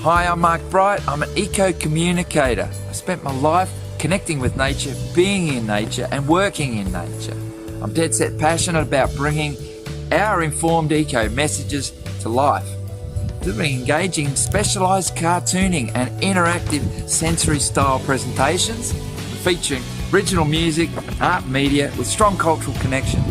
Hi, I'm Marc Bright. I'm an eco-communicator. I spent my life connecting with nature, being in nature, and working in nature. I'm dead set passionate about bringing our informed eco messages to life, delivering engaging specialised cartooning and interactive sensory style presentations, featuring original music, art media with strong cultural connections.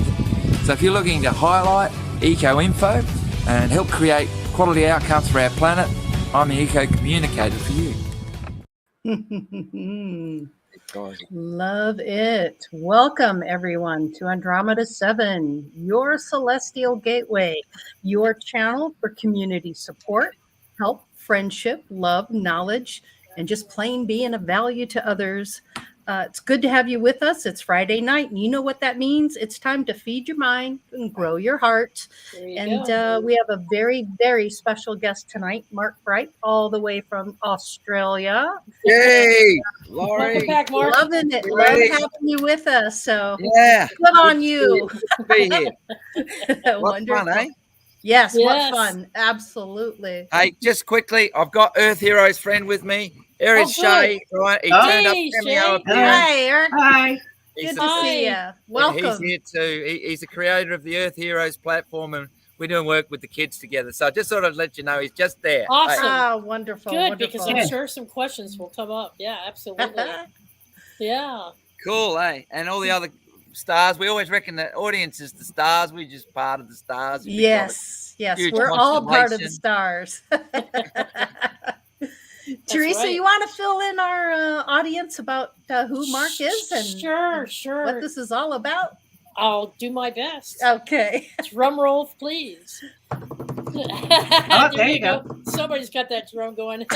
So if you're looking to highlight eco info and help create quality outcomes for our planet, I'm the eco-communicator for you. Love it. Welcome, everyone, to Andromeda 7, your celestial gateway, your channel for community support, help, friendship, love, knowledge, and just plain being of value to others. It's good to have you with us. It's Friday night, and you know what that means. It's time to feed your mind and grow your heart. And we have a very, very special guest tonight, Marc Bright, all the way from Australia. Yay, Laurie. Welcome back, Marc. Loving it. Love having you with us. So yeah, good on you. Good to be here. What fun, eh? Yes, what fun. Absolutely. Hey, just quickly, I've got Earth Heroes friend with me. There is Shay, right? He turned up cameo appearance. Hi, Eric. Hi. Good to see you. Welcome. He's here too. He's the creator of the Earth Heroes platform, and we're doing work with the kids together. So I just sort of let you know he's just there. Awesome. Oh, wonderful. Good, wonderful. because I'm sure some questions will come up. Yeah, absolutely. Yeah. Cool, eh? And all the other stars. We always reckon the audience is the stars. We're just part of the stars. Yes. We're all part of the stars. Teresa, right. you want to fill in our audience about who Marc is and Sure. what this is all about? I'll do my best. Okay. Drum roll, please. There you go. Somebody's got that drum going.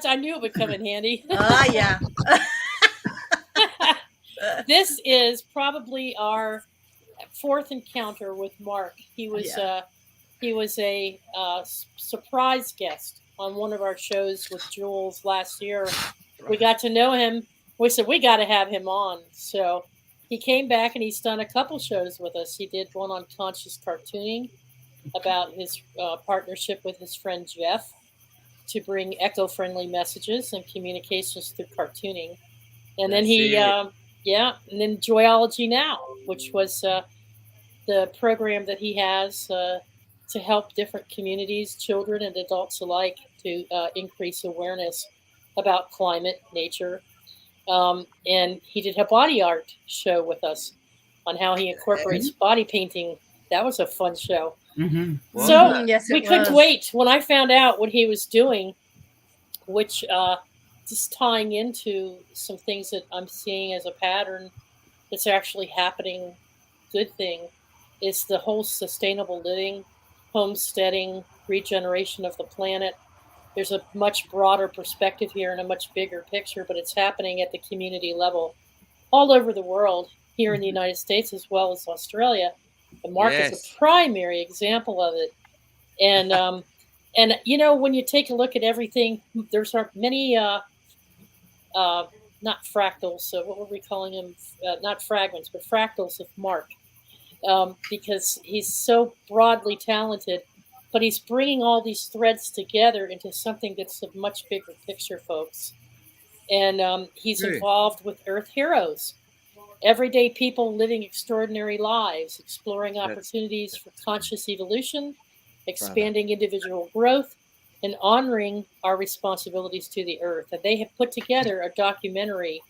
I knew it would come in handy. Yeah. This is probably our fourth encounter with Marc. He was a surprise guest on one of our shows with Jules last year. We got to know him. We said, we got to have him on. So he came back and he's done a couple shows with us. He did one on conscious cartooning about his partnership with his friend Jeff to bring eco-friendly messages and communications through cartooning. And then and then Joyology Now, which was the program that he has to help different communities, children and adults alike, to increase awareness about climate, nature. And he did a body art show with us on how he incorporates body painting. That was a fun show. Mm-hmm. So we couldn't wait. When I found out what he was doing, which just tying into some things that I'm seeing as a pattern that's actually happening, good thing, is the whole sustainable living, homesteading, regeneration of the planet. There's a much broader perspective here and a much bigger picture, but it's happening at the community level all over the world, here in the United States as well as Australia. And Marc is a primary example of it. And and you know, when you take a look at everything, there's many not fractals. So what were we calling them? Not fragments, but fractals of Marc. Because he's so broadly talented, but he's bringing all these threads together into something that's a much bigger picture, folks. And he's involved with Earth Heroes, everyday people living extraordinary lives, exploring opportunities for conscious evolution, expanding individual growth, and honoring our responsibilities to the earth. And they have put together a documentary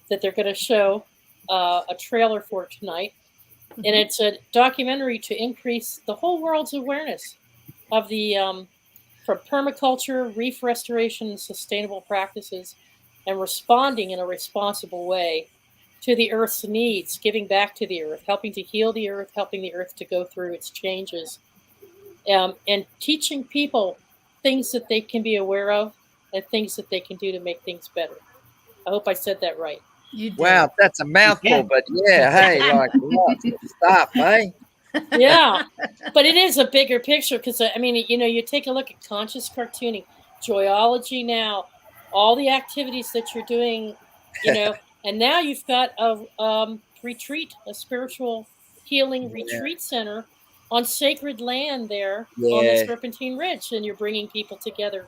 that they're going to show a trailer for tonight. And it's a documentary to increase the whole world's awareness of the from permaculture, reef restoration, and sustainable practices, and responding in a responsible way to the Earth's needs, giving back to the Earth, helping to heal the Earth, helping the Earth to go through its changes, and teaching people things that they can be aware of and things that they can do to make things better. I hope I said that right. Wow, that's a mouthful, but hey, like lots of stuff, eh? Yeah, but it is a bigger picture because, I mean, you know, you take a look at conscious cartooning, Joyology Now, all the activities that you're doing, you know, and now you've got a retreat, a spiritual healing retreat center on sacred land there on the Yeah. Serpentine Ridge, and you're bringing people together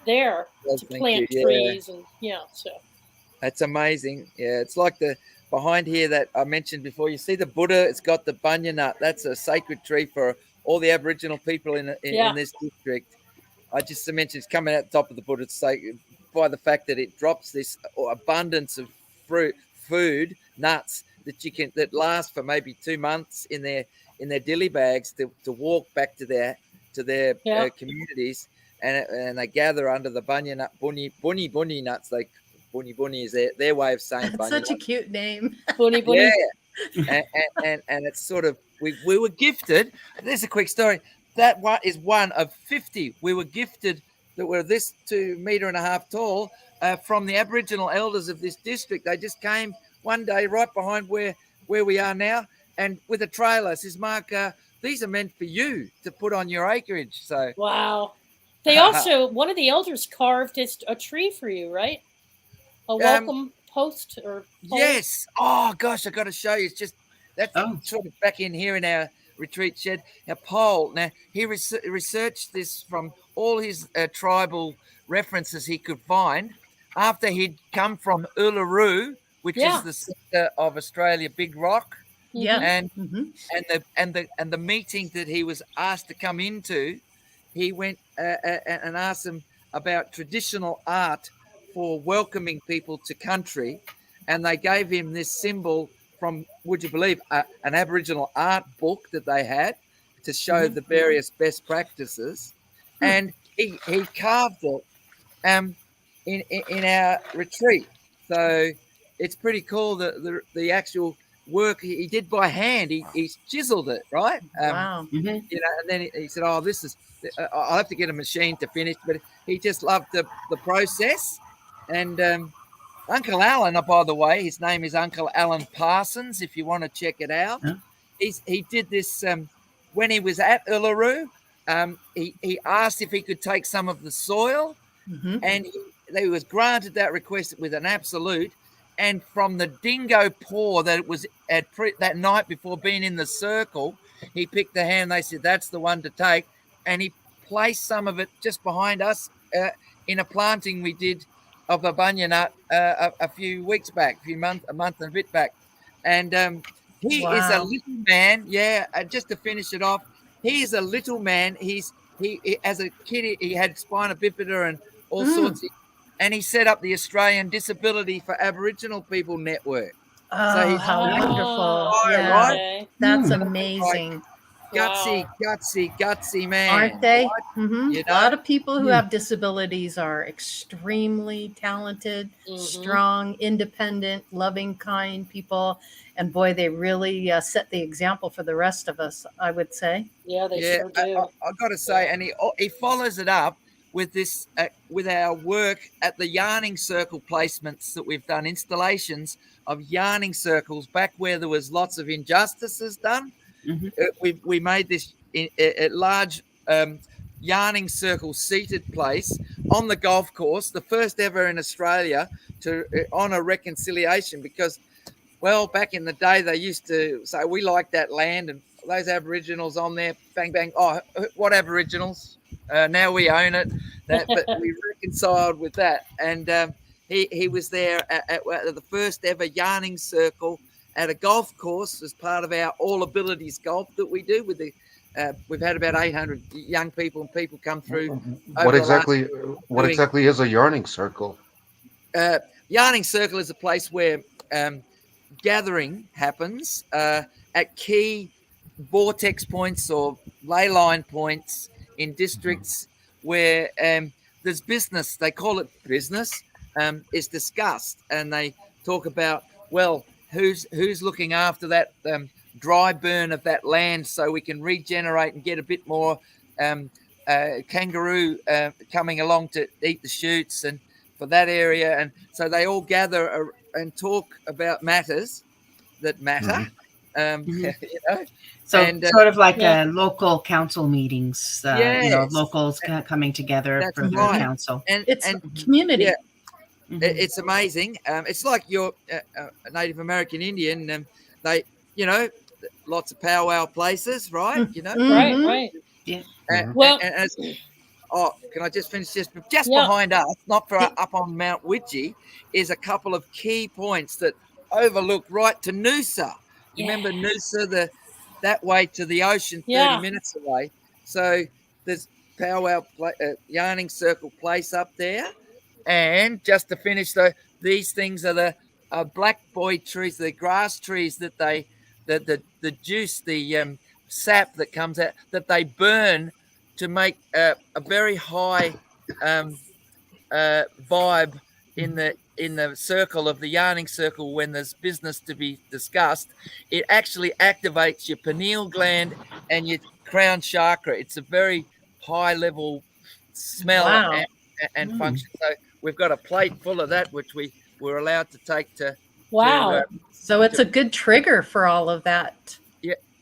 there Well, to thank plant you. Yeah. trees, and so. That's amazing. Yeah, it's like the behind here that I mentioned before. You see the Buddha, it's got the bunya nut. That's a sacred tree for all the Aboriginal people in this district. I just mentioned it's coming out the top of the Buddha. It's sacred by the fact that it drops this abundance of food, nuts that last for maybe 2 months in their dilly bags to walk back to their communities, and they gather under the bunya nut bunny nuts. Like bunny is their way of saying That's bunya such nut. a cute name. Bunny. Yeah, and it's sort of we were gifted. There's a quick story. That one is one of 50 we were gifted that were this 2.5 meters tall from the Aboriginal elders of this district. They just came one day right behind where we are now, and with a trailer says, Mark, these are meant for you to put on your acreage. So wow. They also, one of the elders carved a tree for you, right? A welcome post or pole? Yes. Oh gosh, I got to show you. It's just that's sort of back in here in our retreat shed. Our pole. Now he researched this from all his tribal references he could find after he'd come from Uluru, which is the centre of Australia, Big Rock. Yeah. And the meeting that he was asked to come into, he went and asked them about traditional art for welcoming people to country, and they gave him this symbol from, would you believe, an Aboriginal art book that they had to show the various best practices, and he carved it in our retreat. So it's pretty cool the actual work he did by hand. He chiseled it, right? Wow. You know, and then he said, "Oh, this is. I'll have to get a machine to finish." But he just loved the process. And Uncle Alan, by the way, his name is Uncle Alan Parsons. If you want to check it out, he did this when he was at Uluru. He asked if he could take some of the soil, and he was granted that request with an absolute. And from the dingo paw that it was at that night before being in the circle, he picked the hand. They said that's the one to take, and he placed some of it just behind us in a planting we did of a bunya nut a few weeks back, a month and a bit back. And he is a little man. Yeah, just to finish it off, he is a little man. He as a kid he had spina bifida and all sorts of. And he set up the Australian Disability for Aboriginal People Network. Oh, how wonderful. Yeah, right? That's amazing. Gutsy man. Aren't they? You know? A lot of people who have disabilities are extremely talented, strong, independent, loving, kind people. And boy, they really set the example for the rest of us, I would say. Yeah, they sure do. I got to say, and he follows it up with this, with our work at the yarning circle placements that we've done, installations of yarning circles back where there was lots of injustices done. We made this large yarning circle seated place on the golf course, the first ever in Australia to honour reconciliation, because, well, back in the day they used to say we like that land, and those Aboriginals on there, bang bang. Oh, what Aboriginals? Now we own it. But we reconciled with that, and he was there at the first ever yarning circle at a golf course as part of our all abilities golf that we do with the. We've had about 800 young people and people come through. What exactly is a yarning circle? Yarning circle is a place where gathering happens at key vortex points or ley line points in districts where there's business. They call it business. Is discussed, and they talk about, well, who's looking after that dry burn of that land so we can regenerate and get a bit more kangaroo coming along to eat the shoots and for that area. And so they all gather and talk about matters that matter. You know, so sort of like local council meetings, you know, locals coming together for the council. And it's community. Yeah. It's amazing. It's like you're a Native American Indian. They, you know, lots of powwow places, right? You know, Right. Yeah. Well, can I just finish this? Just behind us, not far up on Mount Widgie, is a couple of key points that overlook right to Noosa. You remember Noosa, that way to the ocean, 30 minutes away. So there's powwow yarning circle place up there. And just to finish, these things are the black boy trees, the grass trees that the juice, the sap that comes out, that they burn to make a very high vibe in the circle of the yarning circle when there's business to be discussed. It actually activates your pineal gland and your crown chakra. It's a very high level smell and function. So we've got a plate full of that, which we were allowed to take to. So it's a good trigger for all of that.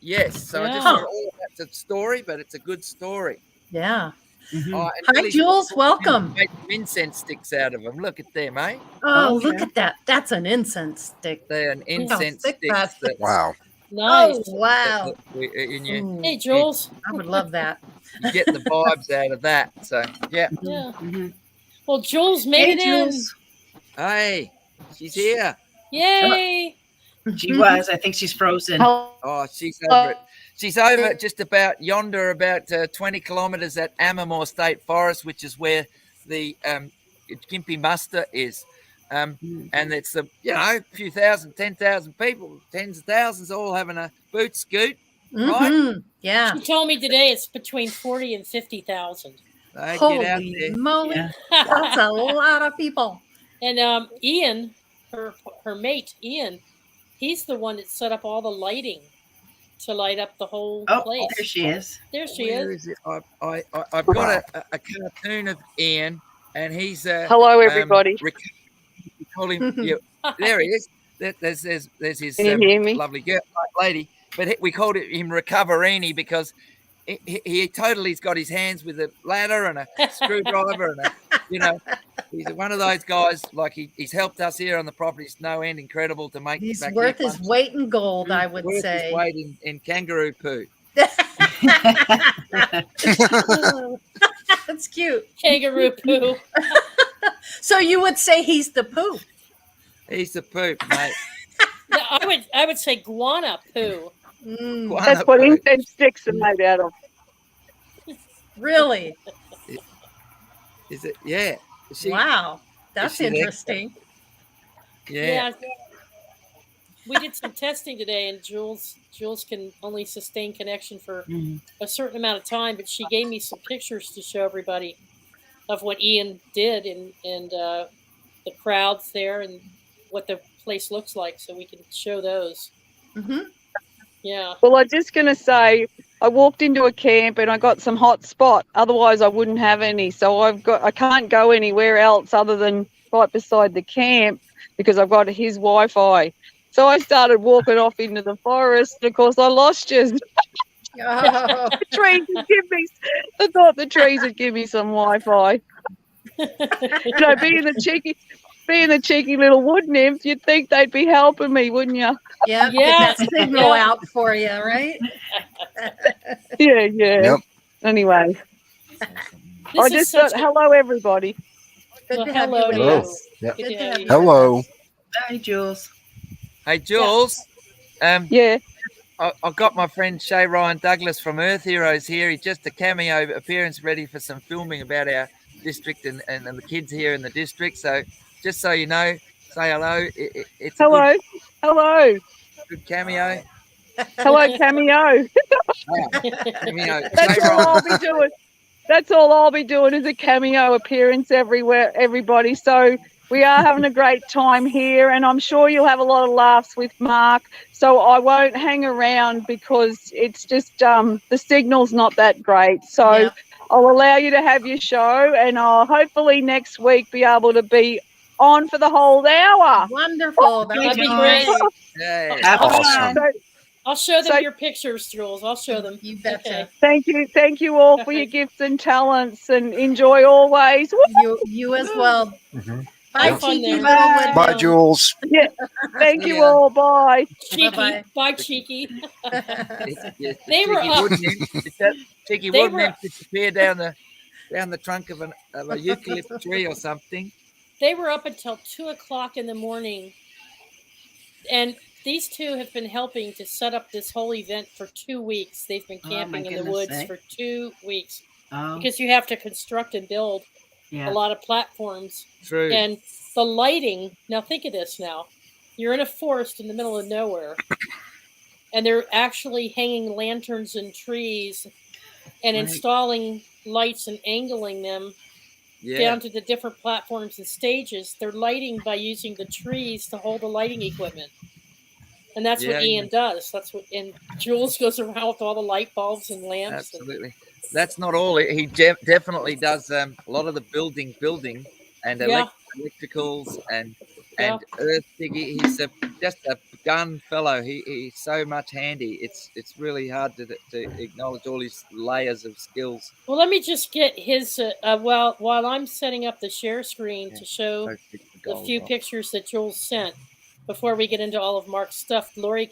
Yes. So I just thought that's a story, but it's a good story. Yeah. Hi, Jules. Welcome. Make some incense sticks out of them. Look at them, eh? Oh, look at that. That's an incense stick. They're an incense stick. Wow. Nice. Oh, wow. Hey, Jules. I would love that. You get the vibes out of that. So, yeah. Well, Jules made it in. Hey, she's here. Yay. She was. I think she's frozen. Oh, she's over it. She's over just about yonder, about 20 kilometres at Amamore State Forest, which is where the Gympie muster is. And it's a few thousand, 10,000 people, tens of thousands, all having a boot scoot, right? Yeah. She told me today it's between 40 and 50,000. Holy moly! That's a lot of people. And Ian, her mate, Ian, he's the one that set up all the lighting to light up the whole place. There she is. There she Where is. is it? I've got a cartoon of Ian, and he's hello, everybody. We call him. There he is. There's his Can you hear me? lovely girl, lady. But we called him Recoverini because he totally's got his hands with a ladder and a screwdriver and he's one of those guys. Like he's helped us here on the property. It's no end incredible to make. He's worth his weight in gold, I would say. His weight in kangaroo poo. That's cute. Kangaroo poo. So you would say he's the poop? He's the poop, mate. No, I would say guana poo. That's what incense sticks are made out of. Really? Is it? Yeah. Wow. That's interesting. Yeah. We did some testing today, and Jules can only sustain connection for a certain amount of time, but she gave me some pictures to show everybody of what Ian did and the crowds there and what the place looks like, so we can show those. Yeah. Well, I'm just going to say, I walked into a camp and I got some hot spot. Otherwise, I wouldn't have any. So I can't go anywhere else other than right beside the camp because I've got his Wi-Fi. So I started walking off into the forest. And of course, I lost you. The trees would give me. I thought the trees would give me some Wi-Fi. Being the cheeky little wood nymph, you'd think they'd be helping me, wouldn't you? Yeah. That signal out for you, right? Yeah. Yep. Anyway, I just thought, hello, everybody. Good to have you with Hello. us. Yep. Good to have you. Hello. Hi, Jules. Hey, Jules. Yeah. I've got my friend Shay Ryan Douglas from Earth Heroes here. He's just a cameo appearance ready for some filming about our district and the kids here in the district. So just so you know, say hello. It's hello. Good cameo. Hello, cameo. That's all I'll be doing. That's all I'll be doing is a cameo appearance everywhere, everybody. So we are having a great time here, and I'm sure you'll have a lot of laughs with Marc. So I won't hang around because it's just the signal's not that great. So I'll allow you to have your show, and I'll hopefully next week be able to be on for the whole hour. Wonderful. That'd be great. Yay. Awesome. I'll show them your pictures, Jules. I'll show them. You betcha. Okay. Thank you all for your gifts and talents, and enjoy always. You as well. Bye, Have fun Cheeky. there. Bye, Jules. Yeah. Thank you Yeah. all. Bye. Cheeky. Bye-bye. Bye, Cheeky. Yes, the They were cheeky up. wood nymph. Is that cheeky They wood were nymph disappear down the trunk of a eucalypt tree or something? they were up until 2:00 in the morning, and these two have been helping to set up this whole event for 2 weeks. They've been Oh, camping my in the goodness, woods eh? for 2 weeks Oh, because you have to construct and build yeah. a lot of platforms. True. And the lighting, now think of this now. You're in a forest in the middle of nowhere, and they're actually hanging lanterns in trees and Right. installing lights and angling them Yeah. down to the different platforms and stages. They're lighting by using the trees to hold the lighting equipment. And that's what Ian does. That's what, and Jules goes around with all the light bulbs and lamps. Absolutely. That's not all. He definitely does a lot of the building and Yeah. electricals and Yeah. earth diggy. He's just a gun fellow. He's so much handy. It's really hard to acknowledge all his layers of skills. Well, let me just get his, while I'm setting up the share screen to show the few pictures that Jules sent before we get into all of Marc's stuff. Lori,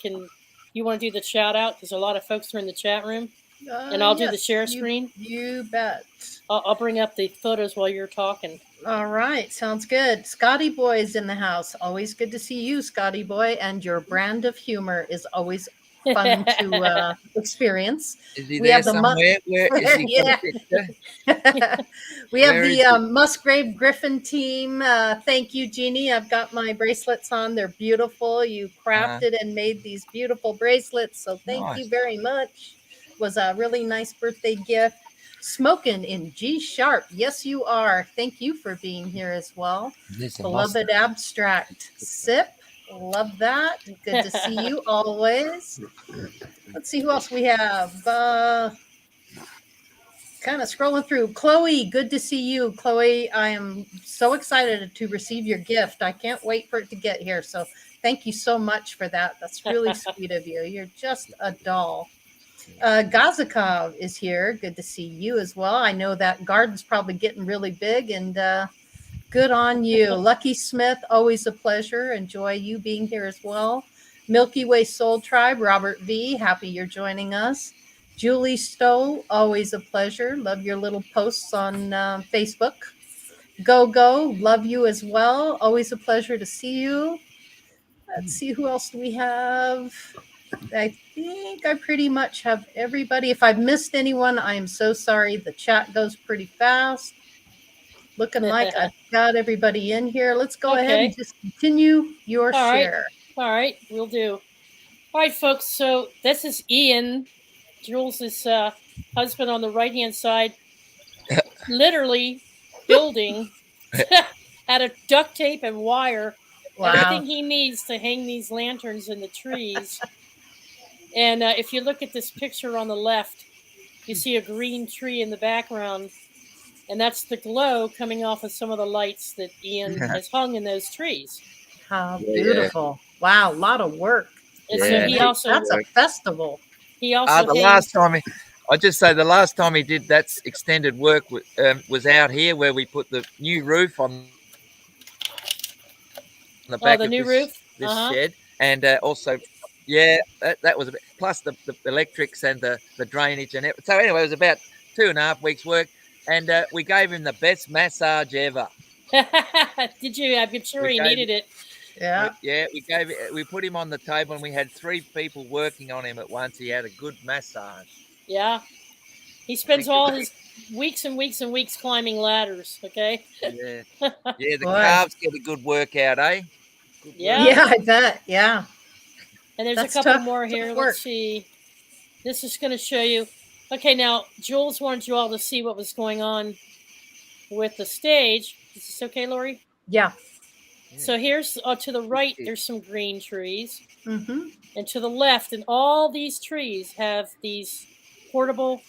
you want to do the shout out? Because a lot of folks are in the chat room. And I'll do the share screen. You bet. I'll bring up the photos while you're talking. All right. Sounds good. Scotty Boy is in the house. Always good to see you, Scotty Boy. And your brand of humor is always fun to experience. Is he We there have the somewhere? Where is he? Yeah. We have the Musgrave Griffin team. Thank you, Jeannie. I've got my bracelets on. They're beautiful. You crafted and made these beautiful bracelets. So thank you very much. Was a really nice birthday gift. Smoking in G sharp. Yes, you are. Thank you for being here as well. Beloved Abstract. Sip. Love that. Good to see you always. Let's see who else we have. Kind of scrolling through. Chloe, good to see you. Chloe, I am so excited to receive your gift. I can't wait for it to get here. So thank you so much for that. That's really sweet of you. You're just a doll. Gazakov is here. Good to see you as well. I know that garden's probably getting really big, and good on you. Lucky Smith, always a pleasure. Enjoy you being here as well. Milky Way Soul Tribe, Robert V, happy you're joining us. Julie Stowe, always a pleasure. Love your little posts on Facebook. Go, love you as well. Always a pleasure to see you. Let's see, who else do we have? I think I pretty much have everybody. If I've missed anyone, I am so sorry. The chat goes pretty fast. Looking like I've got everybody in here. Let's go ahead and just continue your share. All right, we'll do. All right, folks. So this is Ian, Jules' husband on the right-hand side, literally building out of duct tape and wire everything he needs to hang these lanterns in the trees. And if you look at this picture on the left, you see a green tree in the background, and that's the glow coming off of some of the lights that Ian has hung in those trees. How beautiful. Wow, a lot of work. And so that's a festival. He also the last time he did that extended work was out here where we put the new roof on the back of this shed, and also that was a bit, plus the electrics and the drainage and everything. So anyway, it was about 2.5 weeks work, and we gave him the best massage ever. Did you? I'm sure he needed it. Yeah. We put him on the table, and we had 3 people working on him at once. He had a good massage. Yeah. He spends all his weeks and weeks and weeks climbing ladders, okay? Yeah. Yeah, the calves get a good workout, eh? Yeah, I bet. Yeah. And there's a couple more here. Let's see. This is going to show you. Okay, now, Jules wanted you all to see what was going on with the stage. Is this okay, Lori? Yeah. So here's to the right, there's some green trees. Mm-hmm. And to the left, and all these trees have these portable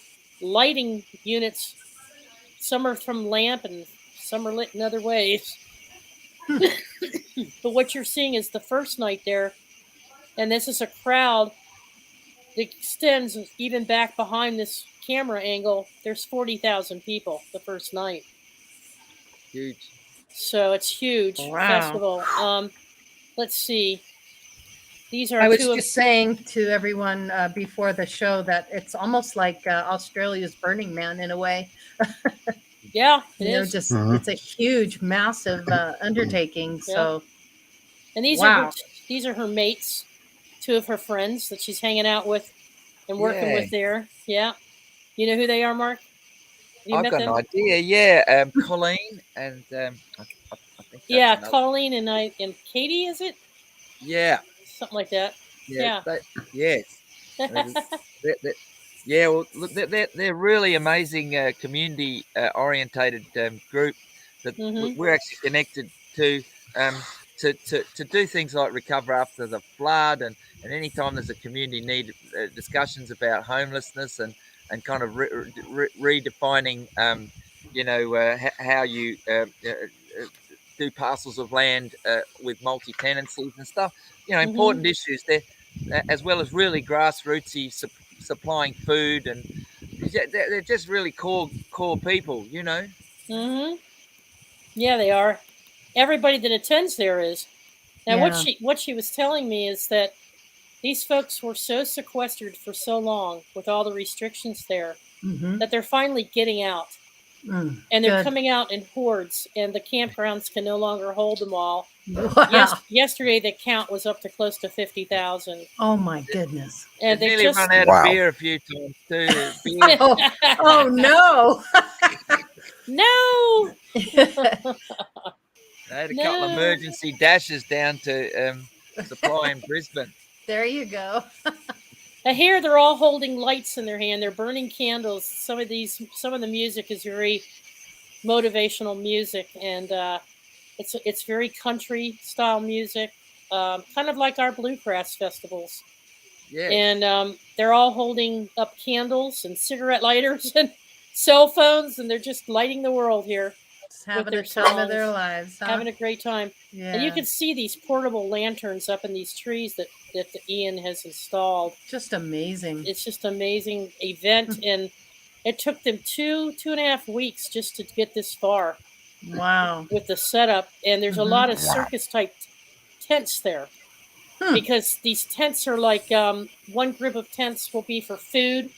lighting units. Some are from lamp and some are lit in other ways. But what you're seeing is the first night there. And this is a crowd that extends even back behind this camera angle. There's 40,000 people the first night. Huge. So it's huge festival. Let's see. These are I was two just saying to everyone before the show that it's almost like Australia's Burning Man in a way. Yeah, it you know, is. just it's a huge, massive undertaking. So, and these are her mates, two of her friends that she's hanging out with and working with there. Yeah, you know who they are, Mark? I've got an idea. Yeah, Colleen and I think that's Colleen and Katie, is it? Yeah, something like that. Yeah. Yes. Yeah, well, look, they're really amazing community orientated group that we're actually connected to do things like recover after the flood, and anytime there's a community need, discussions about homelessness and kind of redefining how you do parcels of land with multi-tenancies and stuff, important issues there, as well as really grassrootsy supplying food, and they're just really core people, Yeah, they are. Everybody that attends there is. Now, what she was telling me is that these folks were so sequestered for so long with all the restrictions there that they're finally getting out. And they're coming out in hordes, and the campgrounds can no longer hold them all. Wow. Yesterday, the count was up to close to 50,000. Oh, my goodness. And they nearly run out of beer a few times, too. Oh, no. No. They had a couple of emergency dashes down to supply in Brisbane. There you go. Here they're all holding lights in their hand. They're burning candles. Some of the music is very motivational music, and it's very country style music, kind of like our bluegrass festivals. Yeah. And they're all holding up candles and cigarette lighters and cell phones, and they're just lighting the world here. Just having a time of their lives. Huh? Having a great time. Yeah. And you can see these portable lanterns up in these trees that Ian has installed. Just amazing. It's just an amazing event, and it took them 2.5 weeks just to get this far. Wow. With the setup, and there's a lot of circus type tents there, because these tents are like one group of tents will be for food,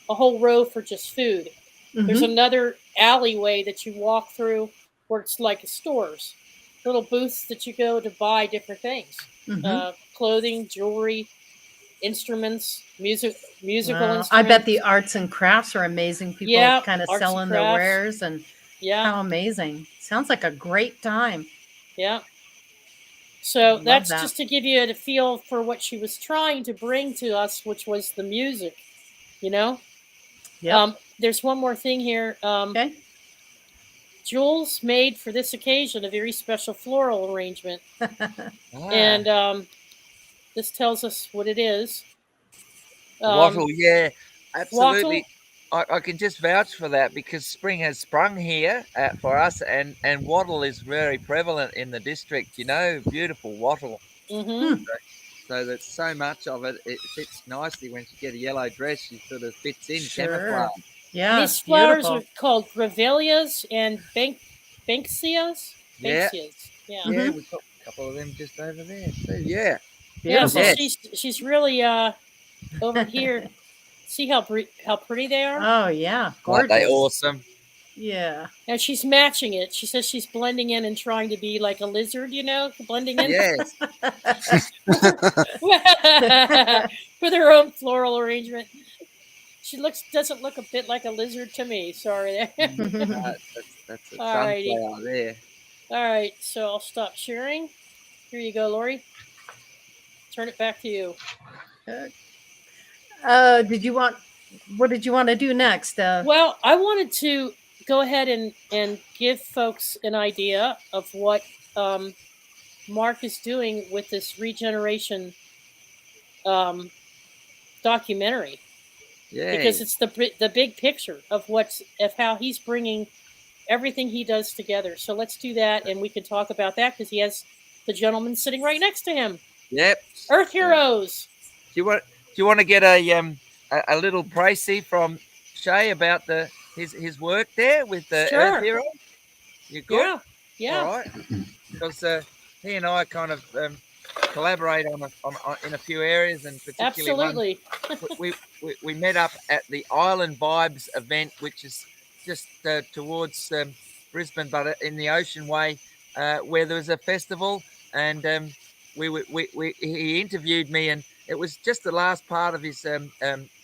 a whole row for just food. There's another alleyway that you walk through where it's like stores, little booths that you go to buy different things, clothing, jewelry, instruments, musical instruments. I bet the arts and crafts are amazing. People kind of selling their wares, and how amazing. Sounds like a great time. Yeah. So that's just to give you a feel for what she was trying to bring to us, which was the music, Yeah. There's one more thing here. Okay. Jules made for this occasion a very special floral arrangement. And this tells us what it is. Wattle, yeah, absolutely. I can just vouch for that, because spring has sprung here for us, and wattle is very prevalent in the district, beautiful wattle. So that's so much of it. It fits nicely when you get a yellow dress. She sort of fits in camouflage. Yeah, these flowers are called grevilleas and banksias. Yeah, yeah. We've got a couple of them just over there too. Yeah, so she's really over here. See how pretty they are? Oh yeah, gorgeous. Aren't they awesome? Yeah. And she's matching it. She says she's blending in and trying to be like a lizard, blending in. Yes. With her own floral arrangement. She doesn't look a bit like a lizard to me. Sorry there. That's a sunflower there. All right, so I'll stop sharing. Here you go, Lori. Turn it back to you. What did you want to do next? Well, I wanted to go ahead and give folks an idea of what Marc is doing with this regeneration documentary. Yay. Because it's the big picture of how he's bringing everything he does together. So let's do that, and we can talk about that, because he has the gentleman sitting right next to him. Yep. Earth Heroes. Do you want to get a little précis from Shay about his work there with the Earth Heroes? You good? Yeah. All right. Because he and I kind of collaborate on in a few areas, and particularly Absolutely. we met up at the Island Vibes event, which is just towards Brisbane, but in the Ocean Way, where there was a festival, and he interviewed me, and it was just the last part of his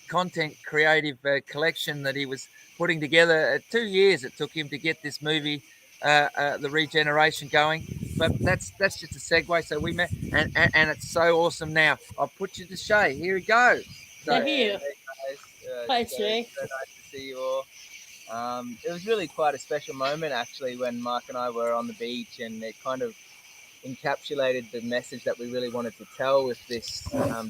content creative collection that he was putting together. 2 years it took him to get this movie, the Regeneration, going. But that's just a segue. So we met, and it's so awesome. Now I'll put you to Shay. Here he goes. So, Thank you. Hey guys, Hi, so Jay. nice to see you all. It was really quite a special moment actually when Mark and I were on the beach, and it kind of encapsulated the message that we really wanted to tell with this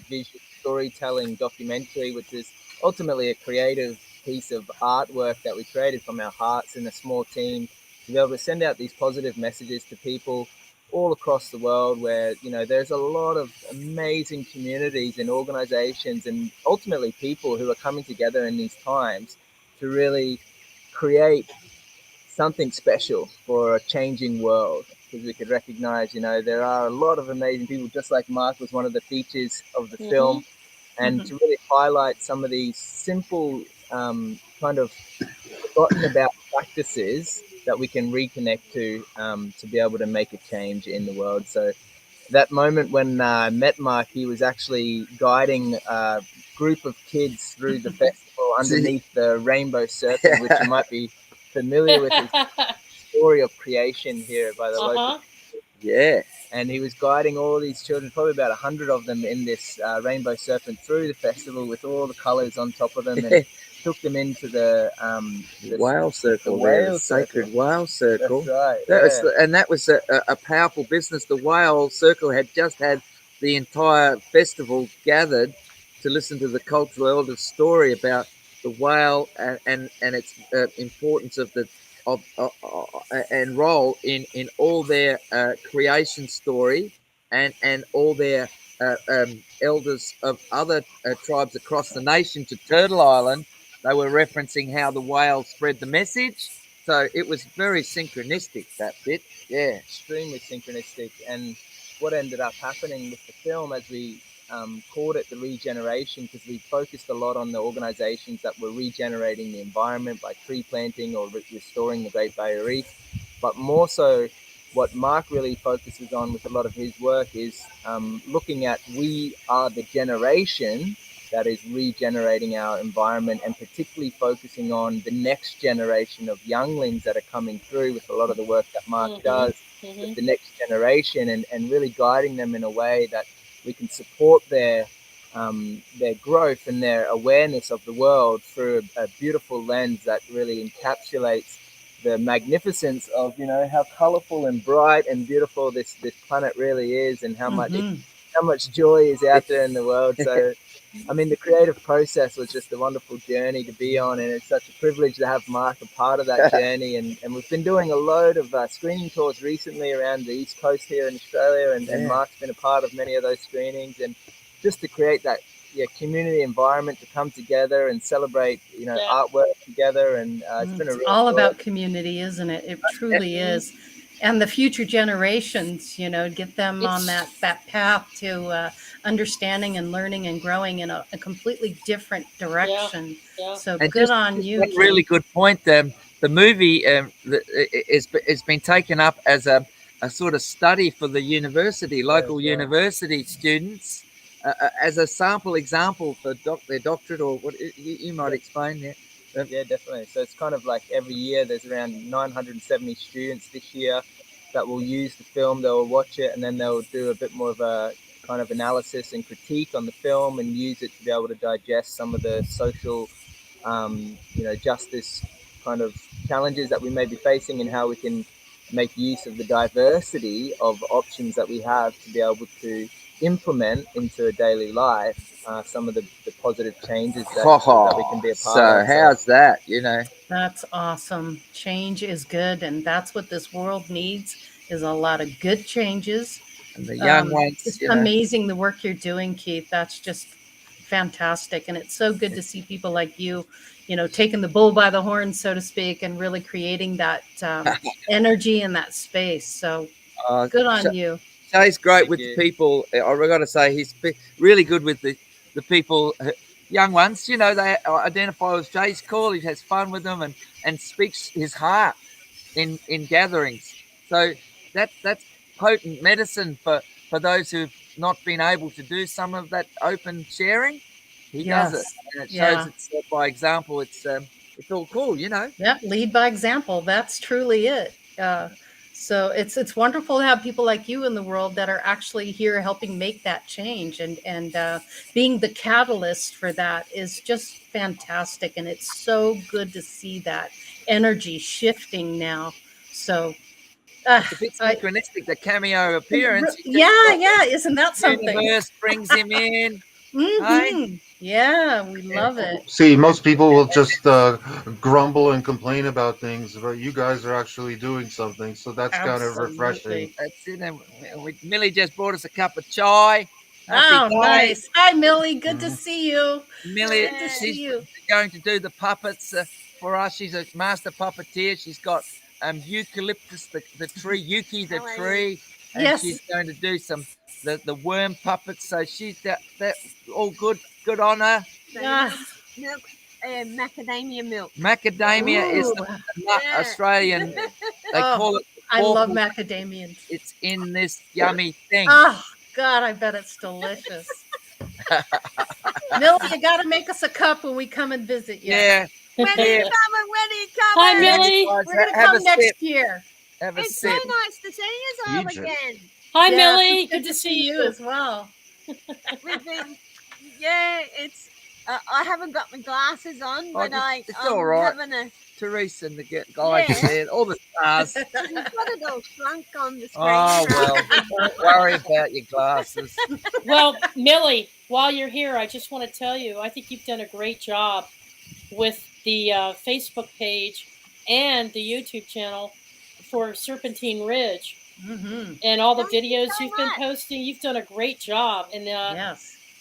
visual storytelling documentary, which is ultimately a creative piece of artwork that we created from our hearts in a small team to be able to send out these positive messages to people all across the world, where there's a lot of amazing communities and organizations and ultimately people who are coming together in these times to really create something special for a changing world, because we could recognize there are a lot of amazing people, just like Mark was one of the features of the film, and to really highlight some of these simple kind of forgotten about practices that we can reconnect to be able to make a change in the world. So that moment when I met Mark, he was actually guiding a group of kids through the festival underneath the rainbow serpent, which you might be familiar with, his story of creation here by the local. Yeah. And he was guiding all these children, probably about 100 of them, in this rainbow serpent through the festival with all the colors on top of them, and took them into the whale circle, the sacred whale circle. That's right. That was a powerful business. The whale circle had just had the entire festival gathered to listen to the cultural elders' story about the whale and its importance of the and role in all their creation story, and all their elders of other tribes across the nation to Turtle Island. They were referencing how the whale spread the message. So it was very synchronistic, that bit. Yeah. Extremely synchronistic. And what ended up happening with the film, as we called it the regeneration, because we focused a lot on the organizations that were regenerating the environment by tree planting or restoring the Great Barrier Reef. But more so, what Mark really focuses on with a lot of his work is looking at, we are the generation that is regenerating our environment, and particularly focusing on the next generation of younglings that are coming through with a lot of the work that Mark does with the next generation, and really guiding them in a way that we can support their growth and their awareness of the world through a beautiful lens that really encapsulates the magnificence of how colorful and bright and beautiful this planet really is, and how much joy is out there in the world. So I mean, the creative process was just a wonderful journey to be on, and it's such a privilege to have Mark a part of that journey. And we've been doing a load of screening tours recently around the East Coast here in Australia, and Mark's been a part of many of those screenings, and just to create that community environment to come together and celebrate artwork together. And it's been all about community, isn't it? It truly is. And the future generations, get them on that path to understanding and learning and growing in a completely different direction. So and good on you. One really good point. The movie it's been taken up as a sort of study for the university, local university students, as a sample example for their doctorate, or what you might explain there. Yeah, definitely. So it's kind of like every year there's around 970 students this year that will use the film. They'll watch it, and then they'll do a bit more of a kind of analysis and critique on the film, and use it to be able to digest some of the social, justice kind of challenges that we may be facing, and how we can make use of the diversity of options that we have to be able to implement into a daily life some of the positive changes that we can be a part of. So how's that, That's awesome. Change is good, and that's what this world needs, is a lot of good changes. And the young ones, it's amazing the work you're doing, Keith. That's just fantastic. And it's so good to see people like you, taking the bull by the horns, so to speak, and really creating that energy in that space. So good on you. Shay's great Thank with you. the people. I got to say, he's really good with the people, young ones. They identify with Shay's call. He has fun with them and speaks his heart in gatherings. So that's potent medicine for those who've not been able to do some of that open sharing. He does it, and it shows it's by example. It's all cool, Yeah, lead by example. That's truly it. So it's wonderful to have people like you in the world that are actually here helping make that change, and being the catalyst for that is just fantastic. And it's so good to see that energy shifting now. So it's a bit synchronistic, the cameo appearance. Yeah, isn't that something? The universe brings him in. Mm-hmm. Yeah, we love it. See, most people will just grumble and complain about things, but you guys are actually doing something, so that's kind of refreshing. That's it. And Millie just brought us a cup of chai. Happy day. Nice. Hi, Millie. Good to see you. Millie, good to see you. Going to do the puppets for us. She's a master puppeteer. She's got eucalyptus, the tree, Yuki the tree, and she's going to do some the worm puppets. So she's that all good on her. Milk, macadamia milk. Macadamia is the nut Australian. They call it. I love macadamia. It's in this yummy thing. Oh God, I bet it's delicious. Millie, you got to make us a cup when we come and visit you. Yeah. When are you coming? Hi, Millie. We're going to come next year. It's so nice to see you all again. Hi, Millie. Good to see you as well. We've been, it's. I haven't got my glasses on, but I'm all right. having a. Teresa and the guys there, all the stars. You've got it all shrunk on the screen. Oh, well, don't worry about your glasses. Well, Millie, while you're here, I just want to tell you, I think you've done a great job with the Facebook page and the YouTube channel for Serpentine Ridge. Mm-hmm. And all the videos you've been posting. You've done a great job. And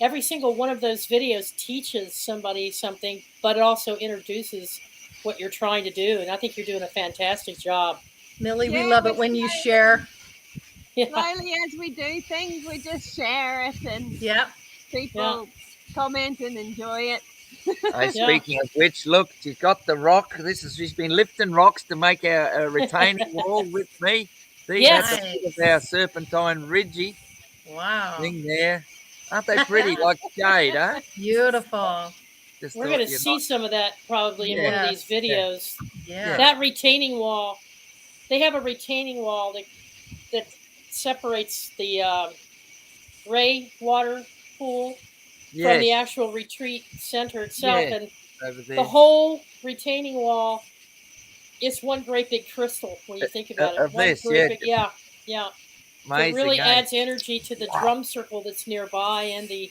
every single one of those videos teaches somebody something, but it also introduces what you're trying to do. And I think you're doing a fantastic job. Millie, we love it when you share. Slowly as we do things, we just share it and people comment and enjoy it. Speaking of which, look, she's got the rock. She's been lifting rocks to make our retaining wall with me. That's a bit of our Serpentine Ridgey thing there. Aren't they pretty, like jade, huh? Beautiful. We're going to see some of that probably in one of these videos. Yeah. That retaining wall, they have a retaining wall that separates the gray water pool from the actual retreat center itself. And the whole retaining wall is one great big crystal when you think about it. Amazing, So it really adds energy to the drum circle that's nearby and the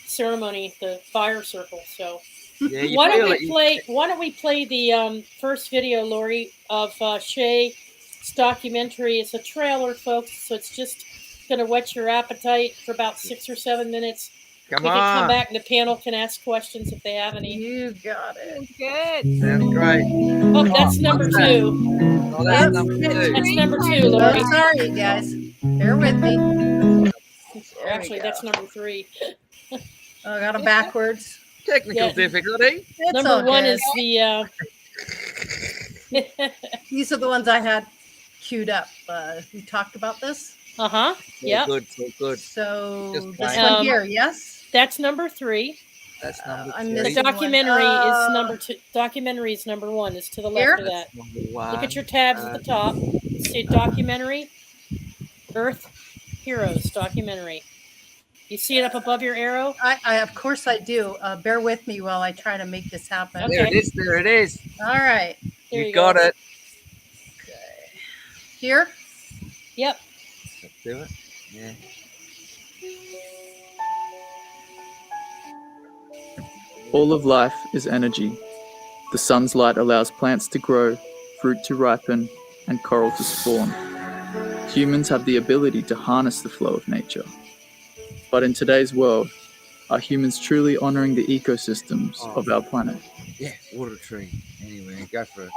ceremony, the fire circle. So why don't we play the first video, Lori, of Shay's documentary. It's a trailer, folks, so it's just going to whet your appetite for about 6 or 7 minutes. We can come back and the panel can ask questions if they have any. You got it. Good. Sounds great. Oh, that's number 2. Oh, that's number 2. That's number 2, Lori. Oh, sorry, guys. Bear with me. Actually, that's number 3. Oh, I got them backwards. Technical difficulty. It's number 1 is the... These are the ones I had queued up. We talked about this. Yeah. Good, so good. So this one here, yes? That's number 3. That's number 3. The documentary is number 2. Documentary is number 1. It's to the left of that. Look at your tabs at the top. See documentary, Earth Heroes documentary. You see it up above your arrow? I of course I do. Bear with me while I try to make this happen. Okay. There it is. All right. There you got it. Okay. Here? Yep. Let's do it. Yeah. All of life is energy. The sun's light allows plants to grow, fruit to ripen, and coral to spawn. Humans have the ability to harness the flow of nature. But in today's world, Are humans truly honoring the ecosystems of our planet? Yeah, water tree. Anyway, go for it.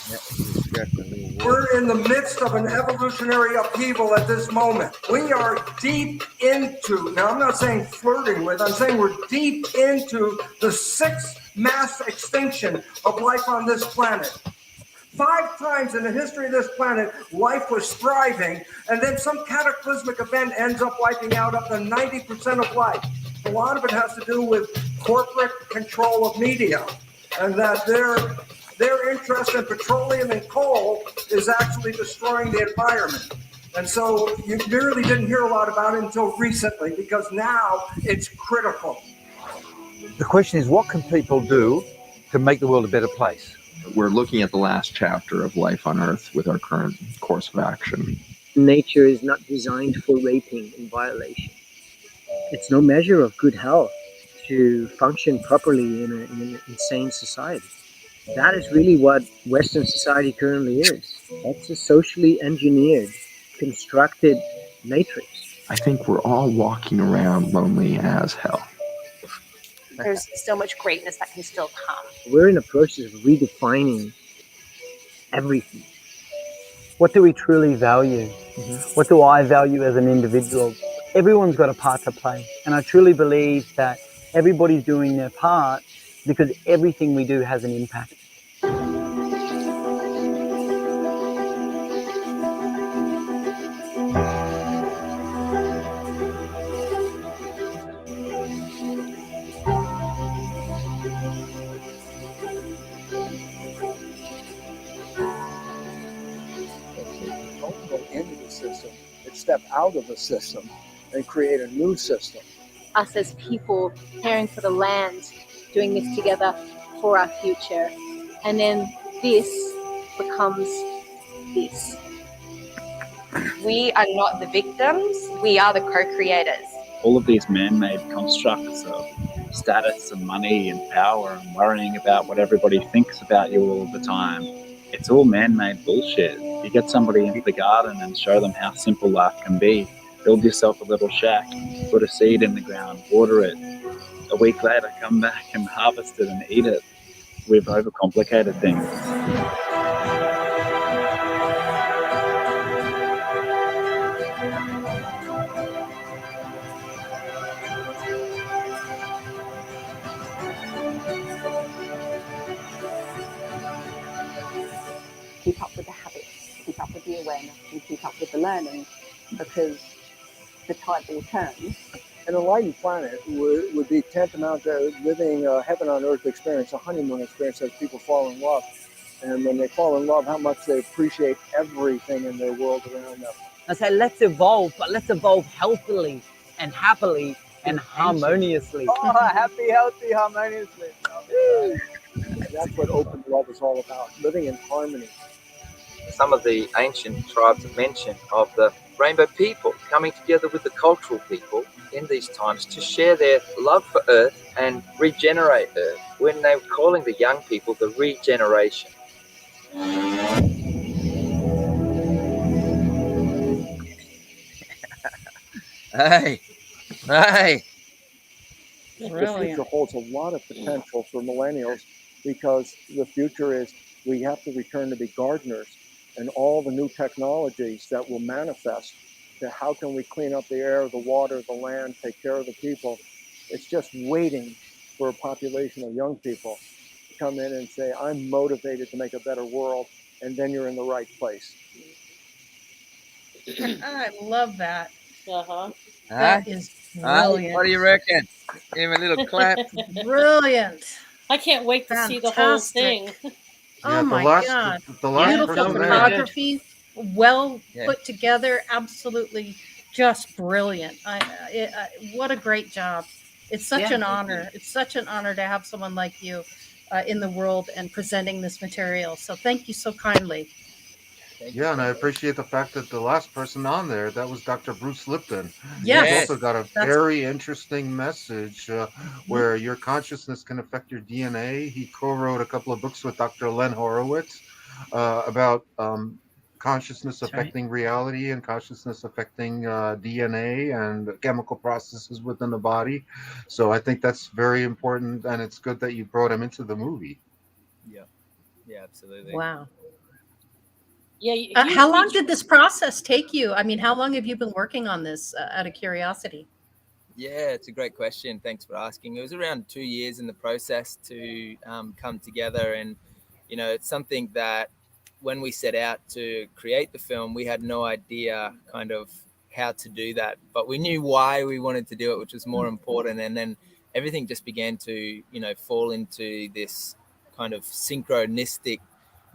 Just go for a little water. We're in the midst of an evolutionary upheaval at this moment. We are deep into, now I'm not saying flirting with, I'm saying we're deep into the 6th mass extinction of life on this planet. 5 times in the history of this planet, life was thriving, and then some cataclysmic event ends up wiping out up to 90% of life. A lot of it has to do with corporate control of media, and that their interest in petroleum and coal is actually destroying the environment. And so you really didn't hear a lot about it until recently, because now it's critical. The question is, what can people do to make the world a better place? We're looking at the last chapter of life on Earth with our current course of action. Nature is not designed for raping and violation. It's no measure of good health to function properly in an insane society. That is really what Western society currently is. That's a socially engineered, constructed matrix. I think we're all walking around lonely as hell. There's so much greatness that can still come. We're in a process of redefining everything. What do we truly value? What do I value as an individual? Everyone's got a part to play. And I truly believe that everybody's doing their part because everything we do has an impact. Step out of the system and create a new system. Us as people caring for the land, doing this together for our future. And then this becomes this. We are not the victims, we are the co-creators. All of these man-made constructs of status and money and power and worrying about what everybody thinks about you all the time, it's all man-made bullshit. You get somebody into the garden and show them how simple life can be. Build yourself a little shack, put a seed in the ground, water it. A week later, come back and harvest it and eat it. We've overcomplicated things. Keep up with the habits, keep up with the awareness, and keep up with the learning, because the tide will turn. An enlightened planet would be tantamount to living a heaven on earth experience, a honeymoon experience as people fall in love. And when they fall in love, how much they appreciate everything in their world around them. I say, let's evolve, but let's evolve healthily and happily and harmoniously. Oh, happy, healthy, harmoniously. That's what open love is all about, living in harmony. Some of the ancient tribes have mentioned of the rainbow people coming together with the cultural people in these times to share their love for Earth and regenerate Earth, when they were calling the young people the regeneration. Hey. The future holds a lot of potential for millennials, because the future is we have to return to be gardeners, and all the new technologies that will manifest to how can we clean up the air, the water, the land, take care of the people. It's just waiting for a population of young people to come in and say, I'm motivated to make a better world, and then you're in the right place. I love that. Uh-huh. That is brilliant. What do you reckon? Give him a little clap. Brilliant. I can't wait to see the whole thing. Oh my God. Beautiful photography, well put together, absolutely just brilliant. What a great job. It's such an honor. It's such an honor to have someone like you in the world and presenting this material. So thank you so kindly. Yeah, and I appreciate the fact that the last person on there, that was Dr. Bruce Lipton. Yes. He's also got a very interesting message where your consciousness can affect your DNA. He co-wrote a couple of books with Dr. Len Horowitz about consciousness affecting reality and consciousness affecting DNA and chemical processes within the body. So I think that's very important, and it's good that you brought him into the movie. Yeah, absolutely. Wow. Yeah. How long did this process take you? I mean, how long have you been working on this out of curiosity? Yeah, it's a great question. Thanks for asking. It was around 2 years in the process to come together. And, you know, it's something that when we set out to create the film, we had no idea kind of how to do that. But we knew why we wanted to do it, which was more important. And then everything just began to, you know, fall into this kind of synchronistic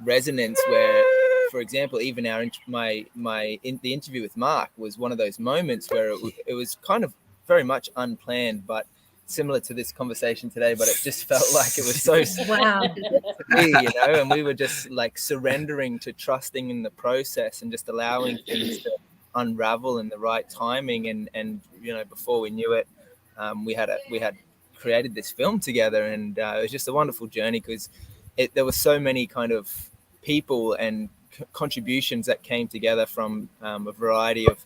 resonance where, for example, even the interview with Marc was one of those moments where it was kind of very much unplanned, but similar to this conversation today, but it just felt like it was so wow, you know, and we were just like surrendering to trusting in the process and just allowing things to unravel in the right timing. And you know, before we knew it, we had created this film together, and it was just a wonderful journey because there were so many kind of people and contributions that came together from a variety of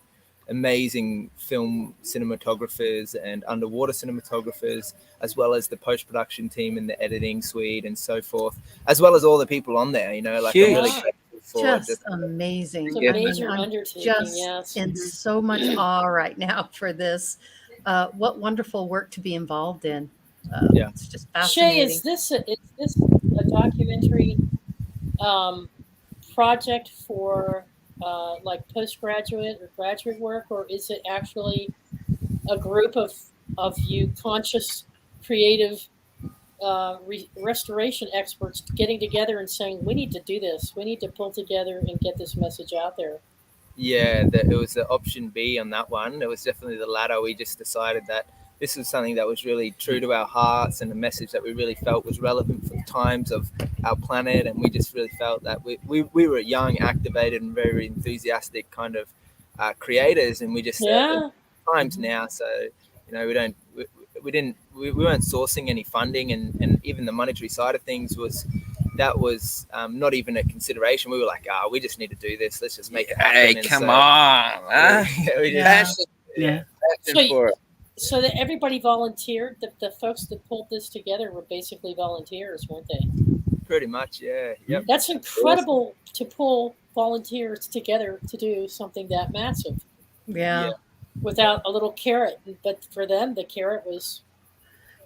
amazing film cinematographers and underwater cinematographers, as well as the post-production team and the editing suite and so forth, as well as all the people on there, you know, like I'm really grateful for just amazing. It's a major undertaking, just yes. in so much awe right now for this. What wonderful work to be involved in. It's just fascinating. Shay, is this a documentary project for like postgraduate or graduate work, or is it actually a group of you conscious, creative restoration experts getting together and saying, we need to do this, we need to pull together and get this message out there? Yeah, it was the option B on that one. It was definitely the latter. We just decided that this was something that was really true to our hearts and a message that we really felt was relevant for the times of our planet. And we just really felt that we were young, activated, and very enthusiastic kind of creators. And we just said, times now. So, you know, we weren't sourcing any funding, and even the monetary side of things was not even a consideration. We were like, we just need to do this. Let's just make it happen. Hey, come on. Huh? So that everybody volunteered. The folks that pulled this together were basically volunteers, weren't they? Pretty much, yeah. Yep. That's incredible to pull volunteers together to do something that massive. Yeah. Without a little carrot, but for them, the carrot was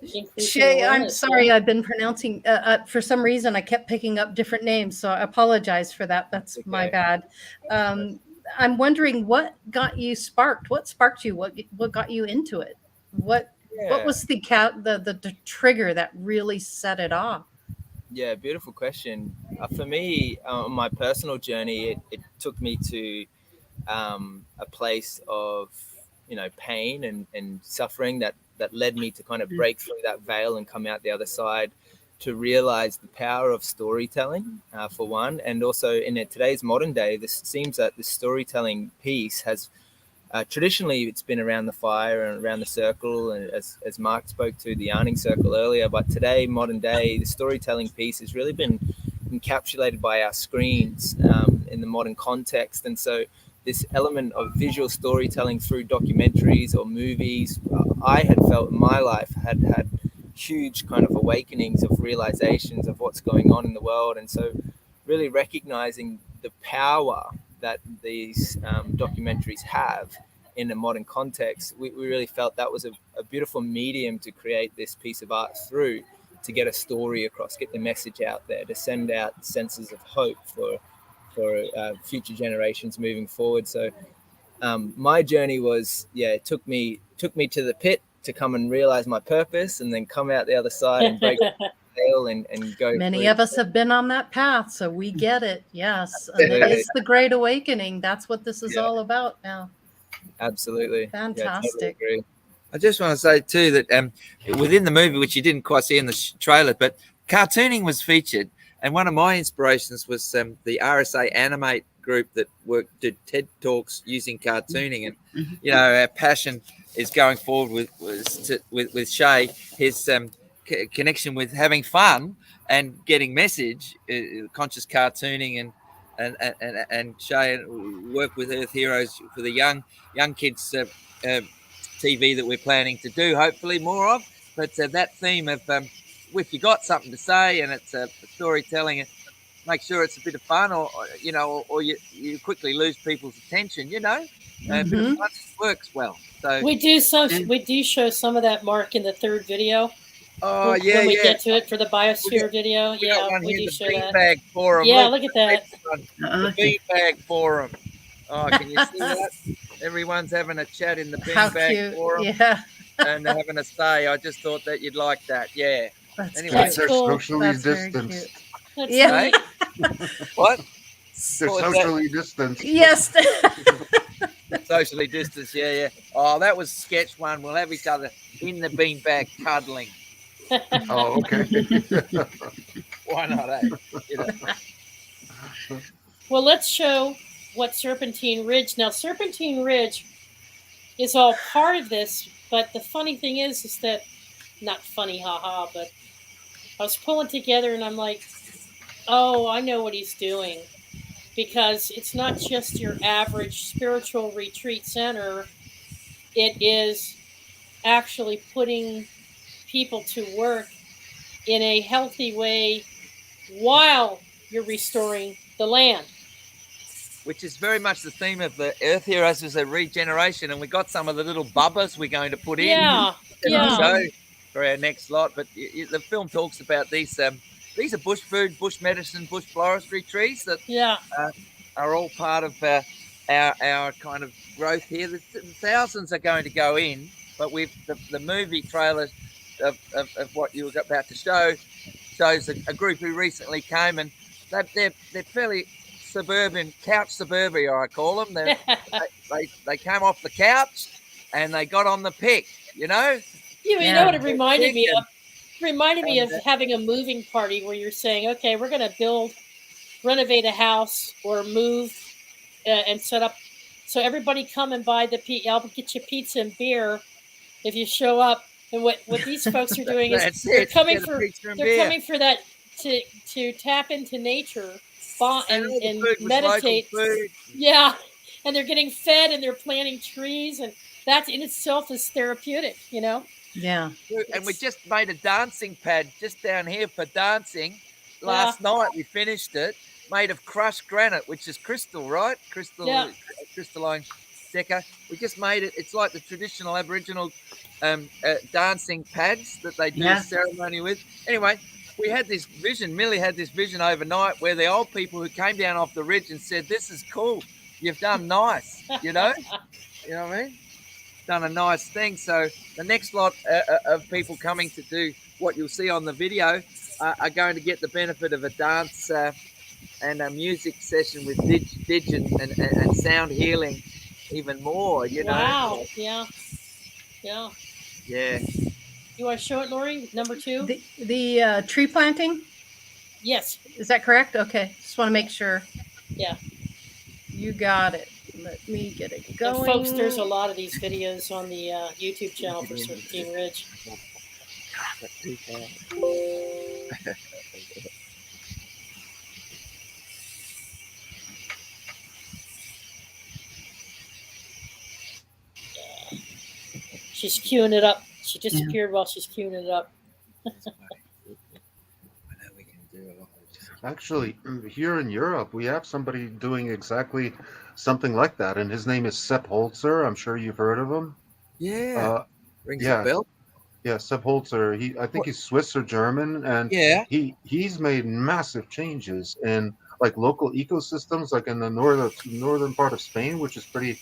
increasing. Shay, I'm sorry, I've been pronouncing. For some reason, I kept picking up different names, so I apologize for that. That's my bad. I'm wondering what got you sparked. What sparked you? What got you into it? What was the trigger that really set it off? Yeah, beautiful question. For me, on my personal journey, it took me to a place of, you know, pain and suffering that led me to kind of break through that veil and come out the other side, to realize the power of storytelling, for one. And also in today's modern day, this seems that the storytelling piece has traditionally, it's been around the fire and around the circle, and as Marc spoke to the yarning circle earlier, but today, modern day, the storytelling piece has really been encapsulated by our screens in the modern context. And so this element of visual storytelling through documentaries or movies, I had felt in my life had huge kind of awakenings of realizations of what's going on in the world. And so really recognizing the power that these documentaries have in a modern context, we really felt that was a beautiful medium to create this piece of art through, to get a story across, get the message out there, to send out senses of hope for future generations moving forward. So my journey was, it took me to the pit to come and realize my purpose, and then come out the other side and break the veil and go. Many of us have been on that path, so we get it. Yes, and it is the Great Awakening. That's what this is all about now. Absolutely. Fantastic. Yeah, totally agree. I just want to say too that within the movie, which you didn't quite see in the trailer, but cartooning was featured, and one of my inspirations was the RSA Animate group that did TED Talks using cartooning, and you know, our passion is going forward with Shay, his connection with having fun and getting message, conscious cartooning, and and show and work with Earth Heroes for the young kids TV that we're planning to do, hopefully more of. But that theme of if you got something to say and it's storytelling, make sure it's a bit of fun, or you quickly lose people's attention. A bit of fun works well. So we do show some of that, Mark, in the third video. Oh, when yeah, we yeah. get to it for the Biosphere video. We got one we here, do the show that. beanbag forum. Yeah, look at that. The beanbag forum. Oh, can you see that? Everyone's having a chat in the beanbag forum. Yeah. And they're having a say. I just thought that you'd like that. Yeah. That's anyway, cute. They're Cool. socially That's very distanced. cute. Yeah. What? They're What was socially distanced. Yes. Socially distanced, yeah. Oh, that was sketch one. We'll have each other in the beanbag cuddling. Oh, okay. Why not, eh? Well, let's show what Serpentine Ridge. Now, Serpentine Ridge is all part of this, but the funny thing is that, not funny, haha, but I was pulling together and I'm like, oh, I know what he's doing. Because it's not just your average spiritual retreat center. It is actually putting people to work in a healthy way while you're restoring the land. Which is very much the theme of the Earth Heroes, is a regeneration, and we got some of the little bubbas we're going to put in show for our next lot. But the film talks about these are bush food, bush medicine, bush floristry trees that are all part of our kind of growth here. The thousands are going to go in, but with the movie trailer of what you were about to show shows a group who recently came, and they're fairly suburban, couch suburbia, I call them. They came off the couch and they got on the pick, You know what it reminded me of? Reminded me of having a moving party where you're saying, okay, we're going to renovate a house or move and set up. So everybody come and buy I'll get you pizza and beer if you show up. And what these folks are doing is they're coming for that to tap into nature and meditate. Yeah. And they're getting fed and they're planting trees, and that in itself is therapeutic, Yeah. And we just made a dancing pad just down here for dancing. Last night we finished it, made of crushed granite, which is crystal, right? Crystalline deca. We just made it. It's like the traditional Aboriginal dancing pads that they do a ceremony with. Anyway, we had this vision. Millie had this vision overnight where the old people who came down off the ridge and said, "This is cool. You've done nice." You know what I mean? Done a nice thing. So the next lot of people coming to do what you'll see on the video are going to get the benefit of a dance and a music session with dig and sound healing even more, Wow. Yeah. You want to show it, Lori? Number 2? The tree planting? Yes. Is that correct? Okay. Just want to make sure. Yeah. You got it. Let me get it going. And folks, there's a lot of these videos on the YouTube channel for Serpentine Ridge. She's queuing it up. She disappeared while she's queuing it up. Actually, here in Europe, we have somebody doing exactly something like that, and his name is Sepp Holzer. I'm sure you've heard of him. Yeah. Rings a bell. Yeah, Sepp Holzer. I think he's Swiss or German, and he's made massive changes in like local ecosystems, like in the northern part of Spain, which is pretty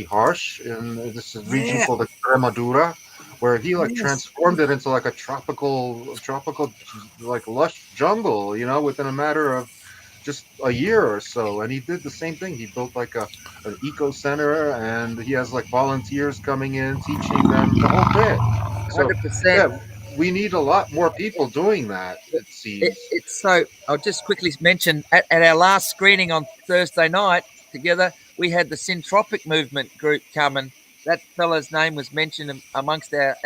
harsh. And this is a region called Extremadura, where he transformed it into like a tropical like lush jungle, within a matter of just a year or so. And he did the same thing. He built like an eco center, and he has like volunteers coming in, teaching them the whole bit. So 100%. We need a lot more people doing that, it seems. It's so, I'll just quickly mention, at our last screening on Thursday night together, we had the Syntropic Movement group come, and that fellow's name was mentioned amongst our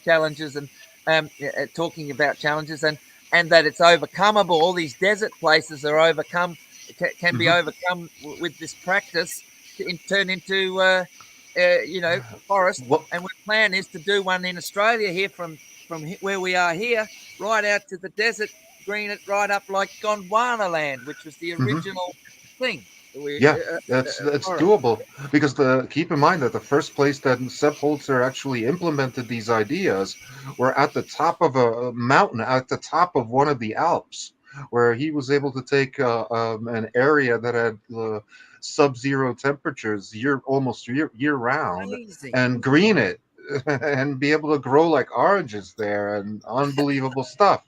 challenges and talking about challenges and that it's overcomeable. All these desert places are overcome can be overcome with this practice to turn into, forest. And our plan is to do one in Australia here from where we are here, right out to the desert, green it right up like Gondwana land, which was the original thing. That's doable, because keep in mind that the first place that Sepp Holzer actually implemented these ideas were at the top of a mountain, at the top of one of the Alps, where he was able to take an area that had sub-zero temperatures almost year round. Amazing. And green it and be able to grow like oranges there and unbelievable stuff.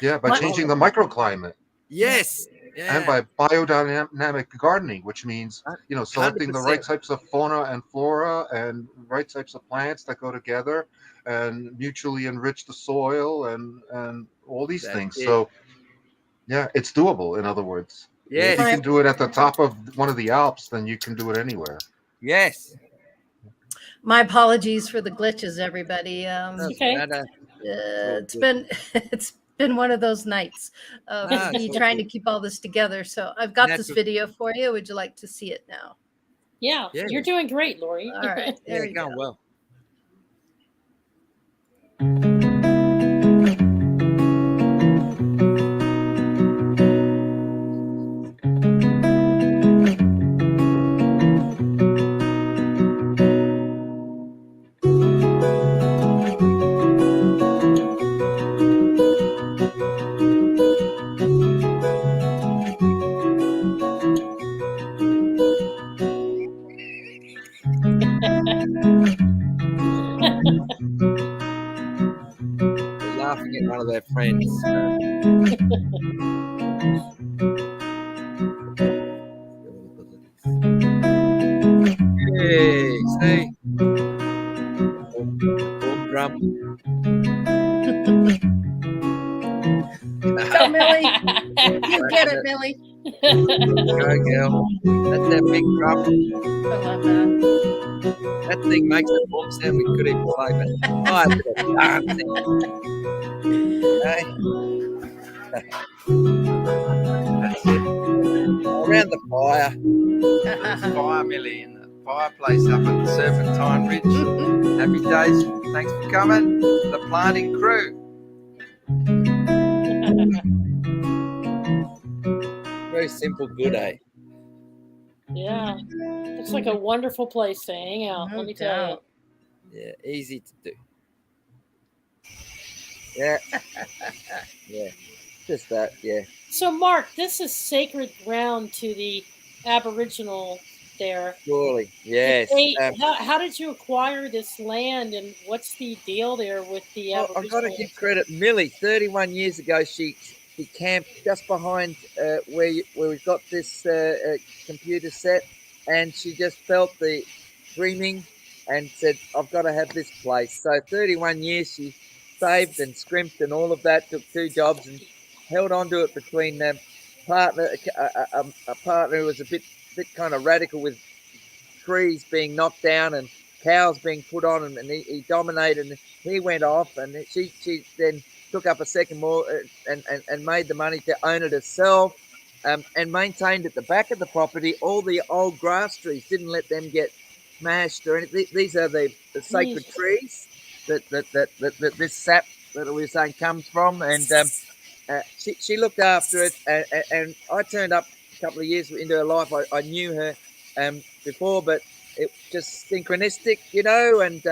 By changing the microclimate. Yes. Yeah. And by biodynamic gardening, which means selecting 100%. The right types of fauna and flora and right types of plants that go together and mutually enrich the soil and all these things. It. So it's doable. In other words, if you can do it at the top of one of the Alps, then you can do it anywhere. Yes. My apologies for the glitches, everybody. Okay. It's been one of those nights of me trying to keep all this together. So I've got this video for you. Would you like to see it now? Yeah, you're doing great, Lori. All right, there you go. Well. Laughing at one of their friends. Hey, see? Boom drum. Go, Millie. You get it, Millie. Go, girl. That's that big drum. I love that. That thing makes a boom sound we could even play, but I did a dancing. Okay. That's it. Around the fire. Fire, Millie, in the fireplace up at the Serpentine Ridge. Happy days. Thanks for coming. The planting crew. Very simple, good, eh? Yeah. Looks like a wonderful place to hang out, let me tell you. Yeah, easy to do. Yeah. Yeah. Just that, yeah. So, Marc, this is sacred ground to the Aboriginal there. Surely, yes. How did you acquire this land, and what's the deal there with the Aboriginal? I've got to give credit. Millie, 31 years ago, she camped just behind where we've got this computer set, and she just felt the dreaming and said, I've got to have this place. So 31 years she saved and scrimped and all of that, took 2 jobs and held on to it between a partner who was a bit kind of radical with trees being knocked down and cows being put on, and he dominated, and he went off, and she then took up a second more and made the money to own it herself, and maintained at the back of the property all the old grass trees, didn't let them get smashed or anything. These are the sacred trees that this sap that we were saying comes from, and she looked after it, and I turned up a couple of years into her life. I knew her before, but it was just synchronistic, and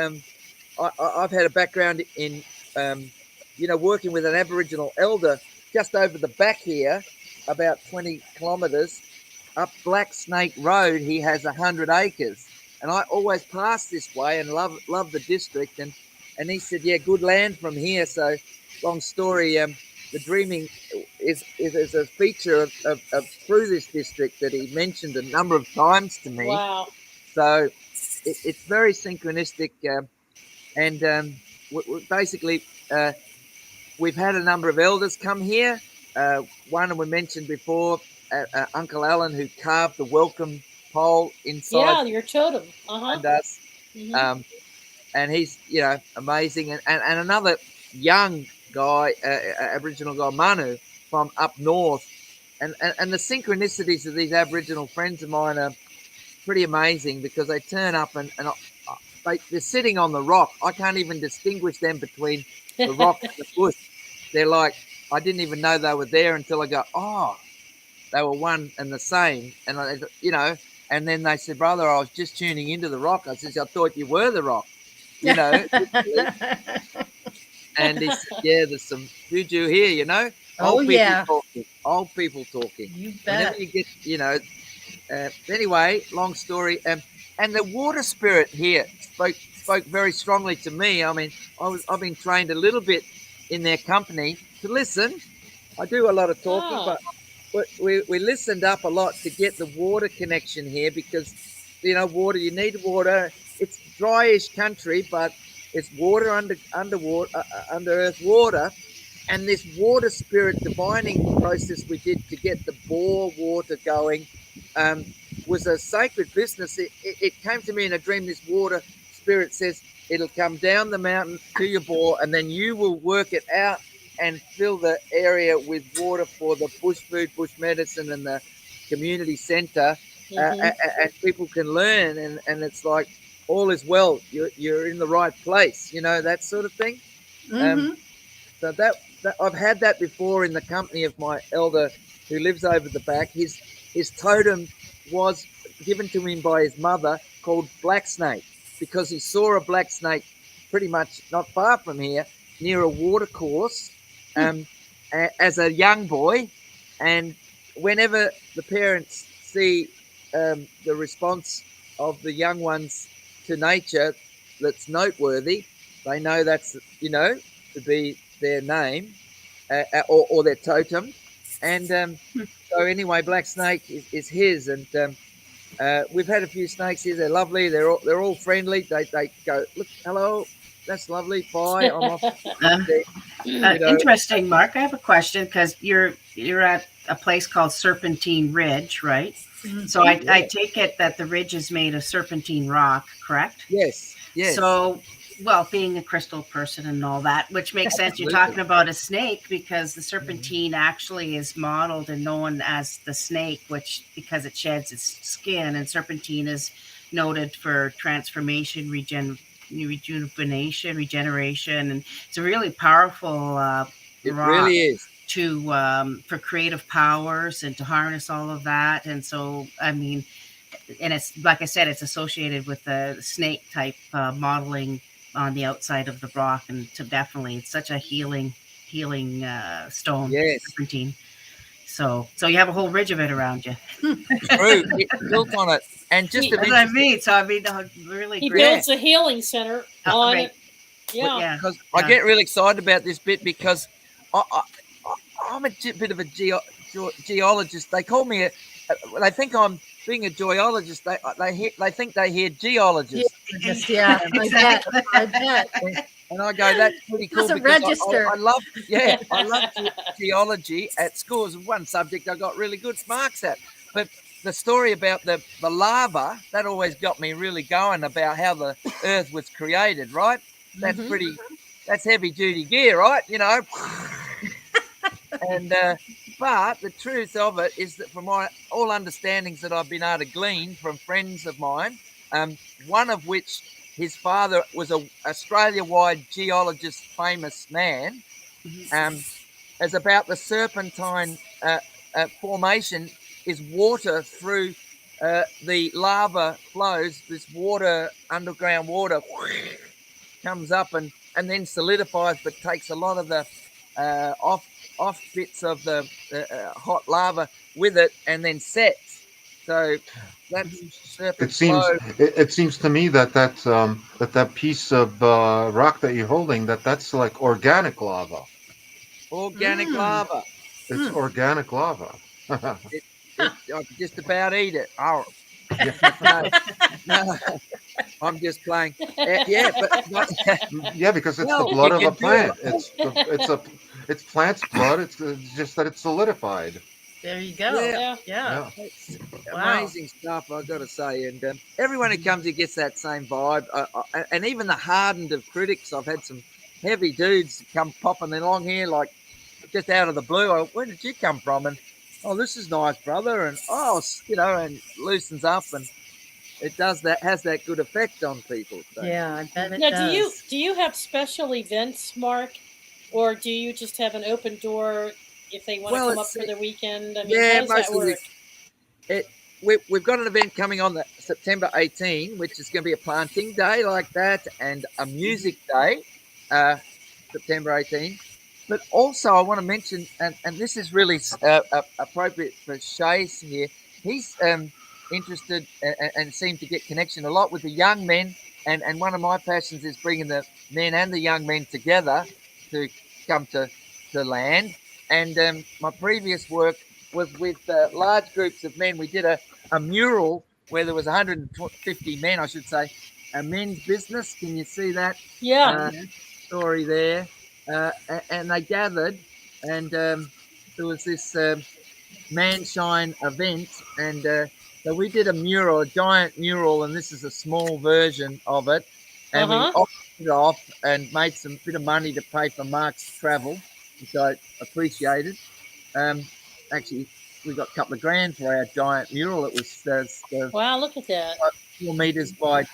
I've had a background in working with an Aboriginal elder just over the back here, about 20 kilometres up Black Snake Road. He has 100 acres, and I always pass this way and love the district, and he said, yeah, good land from here. So long story, the dreaming is a feature of through this district that he mentioned a number of times to me. Wow. So it's very synchronistic, and basically we've had a number of elders come here. One we mentioned before, Uncle Alan, who carved the welcome pole inside. Yeah, your totem. Behind us. Mm-hmm. And he's amazing, and another young guy, Aboriginal guy, Manu, from up north, and the synchronicities of these Aboriginal friends of mine are pretty amazing, because they turn up and they're sitting on the rock. I can't even distinguish them between the rock and the bush. They're like, I didn't even know they were there until I go, oh, they were one and the same. And and then they said, brother, I was just tuning into the rock. I said, I thought you were the rock, And he said, yeah, there's some juju here, Old people talking. You bet. Whenever you get, anyway, long story. And the water spirit here spoke very strongly to me. I mean, I've been trained a little bit in their company to listen. I do a lot of talking, but we listened up a lot to get the water connection here, because, water, you need water. It's dryish country, but it's water under earth water. And this water spirit divining process we did to get the bore water going was a sacred business. It came to me in a dream. This water spirit says it'll come down the mountain to your bore, and then you will work it out and fill the area with water for the bush food, bush medicine, and the community centre, and people can learn. And it's like, all is well. You're in the right place, that sort of thing. So that I've had that before in the company of my elder who lives over the back. His totem was given to him by his mother, called Black Snake, because he saw a black snake pretty much not far from here near a water course as a young boy. And whenever the parents see the response of the young ones to nature that's noteworthy, they know that's, to be their name or their totem. And so anyway, Black Snake is his. And we've had a few snakes here. They're lovely. They're all friendly. They go, look, hello, that's lovely. Bye. I'm off. Interesting, Mark. I have a question, because you're at a place called Serpentine Ridge, right? Mm-hmm. So I take it that the ridge is made of serpentine rock, correct? Yes. So, well, being a crystal person and all that, which makes sense. You're talking about a snake, because the serpentine actually is modeled and known as the snake, because it sheds its skin, and serpentine is noted for transformation, rejuvenation, regeneration, and it's a really powerful it rock. Really is. For creative powers and to harness all of that. And so, I mean, and it's, like I said, it's associated with the snake type modeling on the outside of the rock, and definitely it's such a healing stone. Yes. Serpentine. So you have a whole ridge of it around you. True. It's built on it. And just that's what I mean. So I mean, really he great. builds a healing center on it. Yeah. Because I get really excited about this bit, because I'm a bit of a geologist. They call me they think I'm being a joyologist. They think they hear geologist. Yeah, I bet. And I go, that's pretty cool. Doesn't register. I love geology at school. Is one subject I got really good marks at. But the story about the lava, that always got me really going, about how the earth was created, right? That's that's heavy duty gear, right? And but the truth of it is that from all understandings that I've been able to glean from friends of mine, one of which his father was a Australia-wide geologist, famous man, is about the Serpentine formation is water through the lava flows. This water, underground water, comes up and then solidifies, but takes a lot of the off bits of the hot lava with it, and then sets. So that's it seems to me that piece of rock that you're holding, that's like organic lava. Organic lava. It's organic lava. I could just about eat it. Oh. No, I'm just playing. Yeah, but yeah, because it's the blood of a plant. It's plant's blood. It's just that it's solidified. There you go. Yeah. It's amazing stuff, I've got to say. And everyone who comes here gets that same vibe. And even the hardened of critics, I've had some heavy dudes come popping along here, like just out of the blue. Where did you come from? And oh, this is nice, brother, and and loosens up, and it does that, has that good effect on people. So. Yeah, I bet it now, does. do you have special events, Mark, or do you just have an open door if they want to come up for the weekend? I mean, how does that work? We've got an event coming on September 18, which is going to be a planting day like that, and a music day, September 18. But also, I want to mention, and this is really appropriate for Shay's here. He's interested and seemed to get connection a lot with the young men. And one of my passions is bringing the men and the young men together to come to land. And my previous work was with large groups of men. We did a mural where there was 150 men, I should say, a men's business. Can you see that? Yeah. Story there. And they gathered, and there was this Manshine event, and so we did a giant mural, and this is a small version of it, and we auctioned it off and made some bit of money to pay for Marc's travel, which I appreciated. Actually, we got a couple of grand for our giant mural. It was wow, look at that, 4 meters by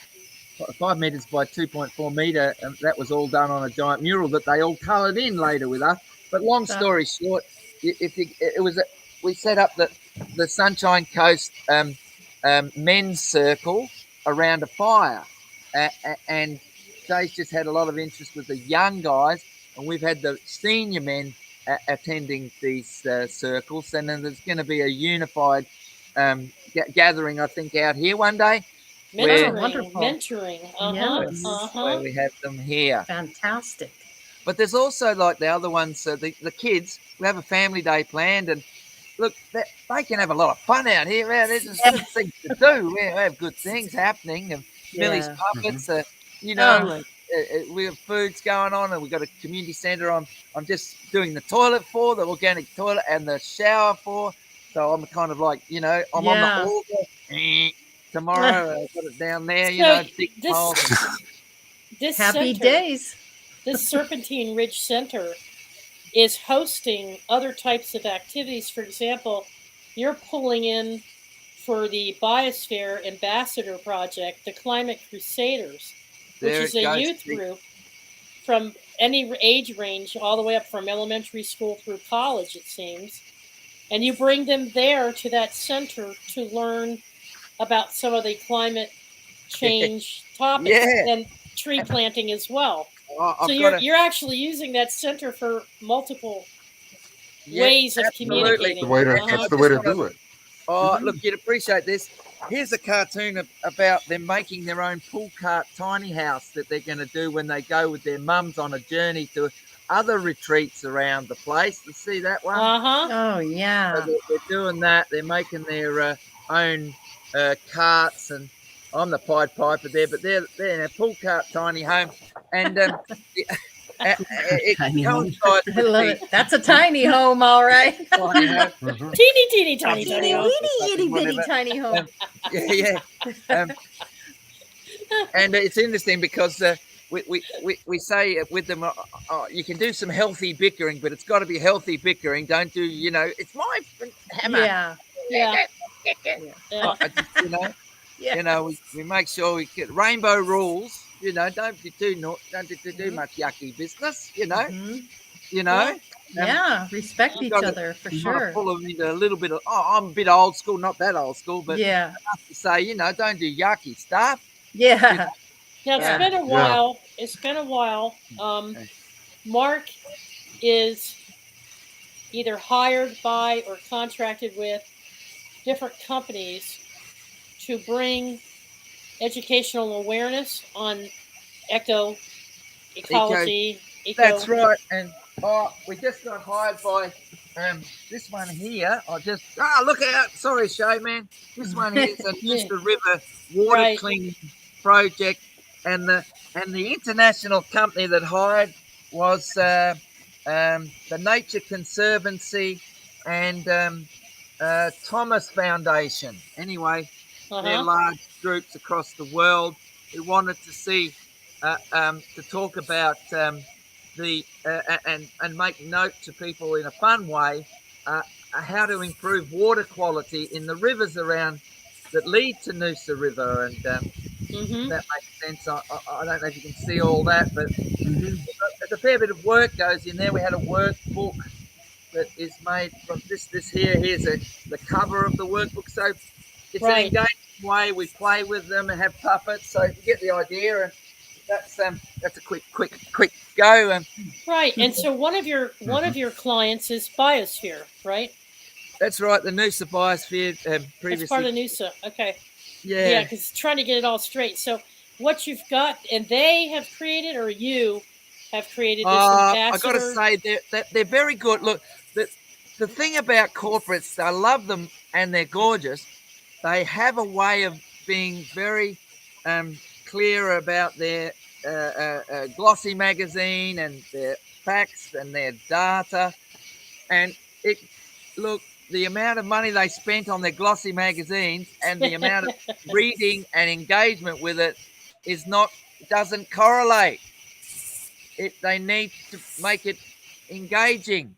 5 meters by 2.4 meter, and that was all done on a giant mural that they all coloured in later with us. But long story short, we set up the Sunshine Coast men's circle around a fire, and Jay's just had a lot of interest with the young guys, and we've had the senior men attending these circles, and then there's going to be a unified gathering, I think, out here one day. Mentoring. Where we have them here. Fantastic. But there's also like the other ones, the kids. We have a family day planned, and look, they can have a lot of fun out here. Man, there's just good things to do. We have good things happening, and Millie's puppets. We have foods going on, and we've got a community centre. I'm just doing the toilet for the organic toilet and the shower for. So I'm kind of like, I'm on the order. Tomorrow, I got it down there, this happy center, days. This Serpentine Ridge Center is hosting other types of activities. For example, you're pulling in for the Biosphere Ambassador Project, the Climate Crusaders, which is a youth group from any age range, all the way up from elementary school through college, it seems. And you bring them there to that center to learn about some of the climate change topics and tree planting as well. So you're actually using that center for multiple ways of communicating. That's the way to do it. Oh, look, you'd appreciate this. Here's a cartoon about them making their own pull cart tiny house that they're going to do when they go with their mums on a journey to other retreats around the place. You see that one? Oh, yeah. So they're doing that. They're making their own carts, and I'm the Pied Piper there, but they're in a pull cart tiny home, and it coincides with I love it. That's a tiny home, all right. Teeny tiny home. Itty bitty tiny home. And it's interesting because we say with them, you can do some healthy bickering, but it's got to be healthy bickering. Don't do, it's my hammer. We make sure we get rainbow rules. Don't do too much yucky business. Respect each other for sure. Pull them into a little bit of. I'm a bit old school, not that old school, but enough to say, don't do yucky stuff. Yeah. Now it's been a while. It's been a while. Marc is either hired by or contracted with different companies to bring educational awareness on ecology. That's right. And we just got hired by this one here. Look out! Sorry, Shay, man. This one here is a Noosa River water cleaning project, and the international company that hired was the Nature Conservancy and Thomas Foundation. Anyway, they're large groups across the world who wanted to see to talk about and make note to people in a fun way how to improve water quality in the rivers around that lead to Noosa River, and that makes sense. I don't know if you can see all that, but there's a fair bit of work goes in there. We had a workbook that is made from this here. Here's the cover of the workbook. So it's an engaging way. We play with them and have puppets. So you get the idea, and that's a quick go. Right, and so one of your clients is Biosphere, right? That's right, the Noosa Biosphere previously. That's part of Noosa. Okay. Yeah. Yeah, because trying to get it all straight. So what you've got, and they have created, or you have created this ambassador. I got to say they're very good. Look, the thing about corporates, I love them and they're gorgeous. They have a way of being very clear about their glossy magazine and their facts and their data. And the amount of money they spent on their glossy magazines and the amount of reading and engagement with it doesn't correlate. They need to make it engaging,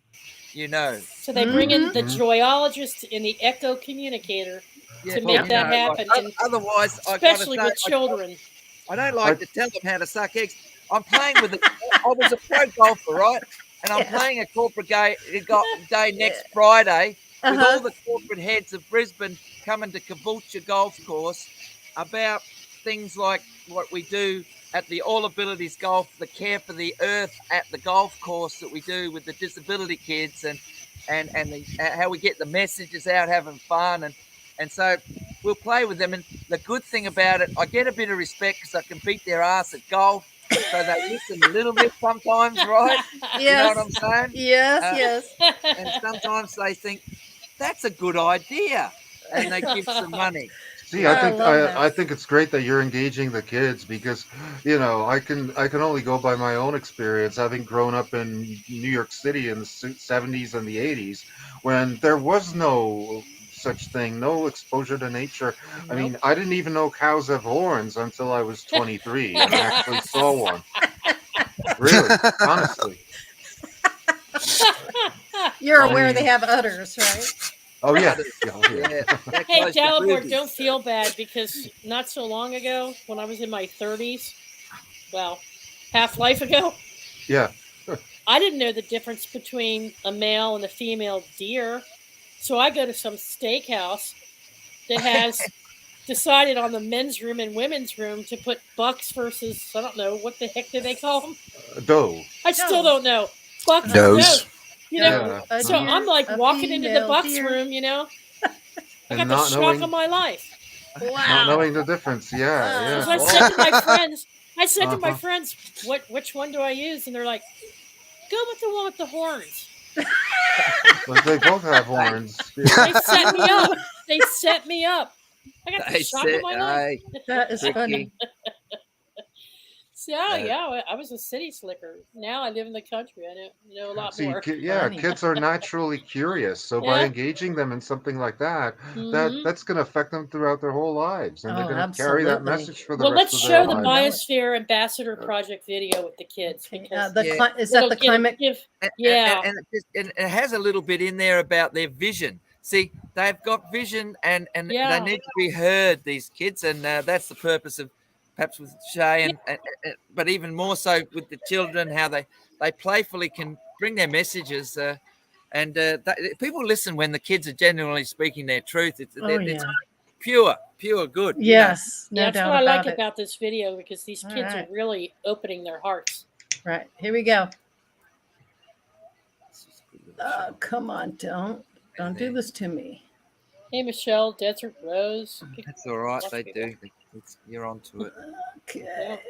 So they bring in the Joyologist and the Echo Communicator to make that happen. Otherwise, especially with children. I don't like to tell them how to suck eggs. I'm playing with it. I was a pro golfer, right? And I'm playing a corporate day next Friday with all the corporate heads of Brisbane coming to Caboolture Golf Course about things like what we do at the All Abilities Golf, the Care for the Earth at the golf course that we do with the disability kids, and how we get the messages out, having fun, and so we'll play with them. And the good thing about it, I get a bit of respect because I can beat their ass at golf. So they listen a little bit sometimes, right? Yes. You know what I'm saying? Yes. And sometimes they think, that's a good idea. And they give some money. See, I think it's great that you're engaging the kids because, I can only go by my own experience, having grown up in New York City in the 70s and the 80s, when there was no such thing, no exposure to nature. Nope. I mean, I didn't even know cows have horns until I was 23 and I actually saw one. Really, honestly. You're aware they have udders, right? Oh, yeah. Hey, Dalibor, don't feel bad because not so long ago, when I was in my 30s, well, half-life ago, I didn't know the difference between a male and a female deer. So I go to some steakhouse that has decided on the men's room and women's room to put bucks versus, I don't know, what the heck do they call them? Doe. I still don't know. Bucks Does. So I'm like walking into the bucks room, I got the shock of my life. Wow. Not knowing the difference, So I said to my friends, which one do I use? And they're like, go with the one with the horns. But they both have horns. They set me up. I got the shock of my life. That is funny. So I was a city slicker. Now I live in the country. I know a lot more. Kids are naturally curious. So by engaging them in something like that, that's going to affect them throughout their whole lives, and they're going to carry that message for the rest of their lives. Well, let's show the Biosphere Ambassador Project video with the kids. Because is that the climate? And it has a little bit in there about their vision. See, they've got vision, and they need to be heard, these kids, and that's the purpose of perhaps with Shay, but even more so with the children, how they playfully can bring their messages, and people listen when the kids are genuinely speaking their truth. It's pure good. Yes, no that's doubt what I like it. about this video, because these kids are really opening their hearts. Right, here we go. Come on, don't do this to me. Hey, Michelle, Desert Rose. That's all right, they do. You're onto it. Okay.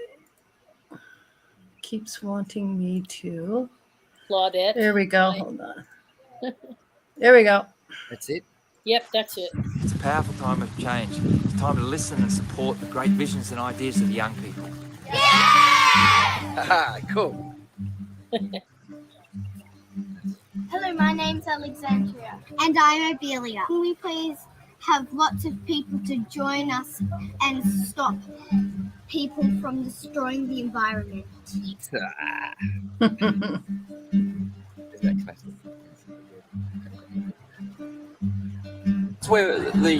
Keeps wanting me to. Claudette. There we go. Hold on. There we go. That's it. Yep, that's it. It's a powerful time of change. It's time to listen and support the great visions and ideas of the young people. Yeah! Cool. Hello, my name's Alexandria. And I'm Obelia. Can we please have lots of people to join us and stop people from destroying the environment? It's where the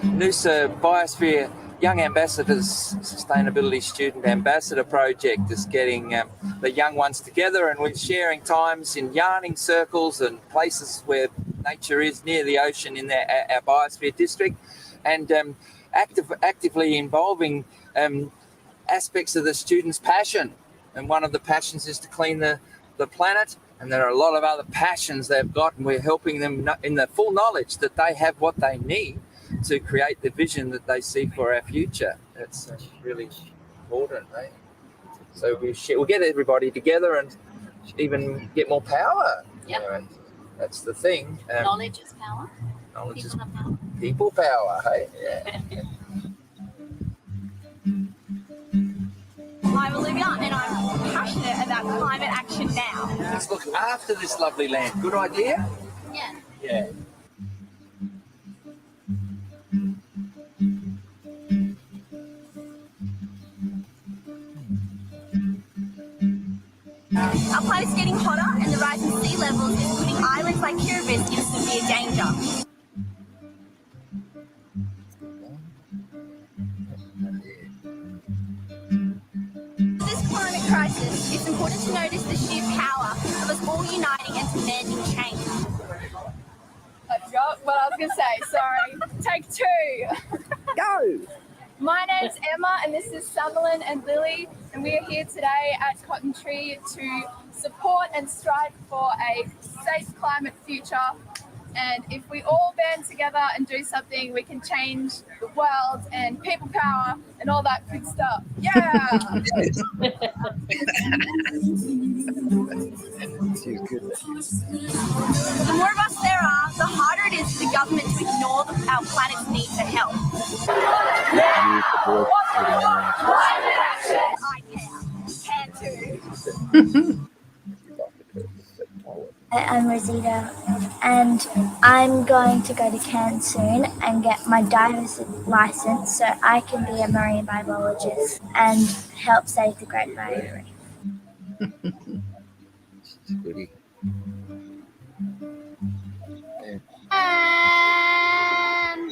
Noosa Biosphere Young Ambassadors Sustainability Student Ambassador Project is getting the young ones together, and we're sharing times in yarning circles and places where nature is near the ocean in our Biosphere district, and actively involving aspects of the students' passion. And one of the passions is to clean the planet, and there are a lot of other passions they've got, and we're helping them in the full knowledge that they have what they need to create the vision that they see for our future. That's really important, eh? So we'll get everybody together and even get more power. Yep. Anyway, that's the thing. Knowledge is power. Knowledge is People have power. people power, hey? Yeah. I'm Olivia and I'm passionate about climate action now. Let's look after this lovely land. Good idea? Yeah. Yeah. Our planet is getting hotter and the rise in sea levels is putting islands like Kiribati in severe danger. This climate crisis, it's important to notice the sheer power of us all uniting and demanding change. I forgot what I was going to say, sorry. Take two. Go! My name's Emma and this is Sutherland and Lily, and we are here today at Cotton Tree to support and strive for a safe climate future. And if we all band together and do something, we can change the world and people power and all that good stuff. Yeah! The more of us there are, the harder it is for the government to ignore our planet's need for help. I can too. I'm Rosita, and I'm going to go to Cairns soon and get my diver's license so I can be a marine biologist and help save the Great Barrier Reef.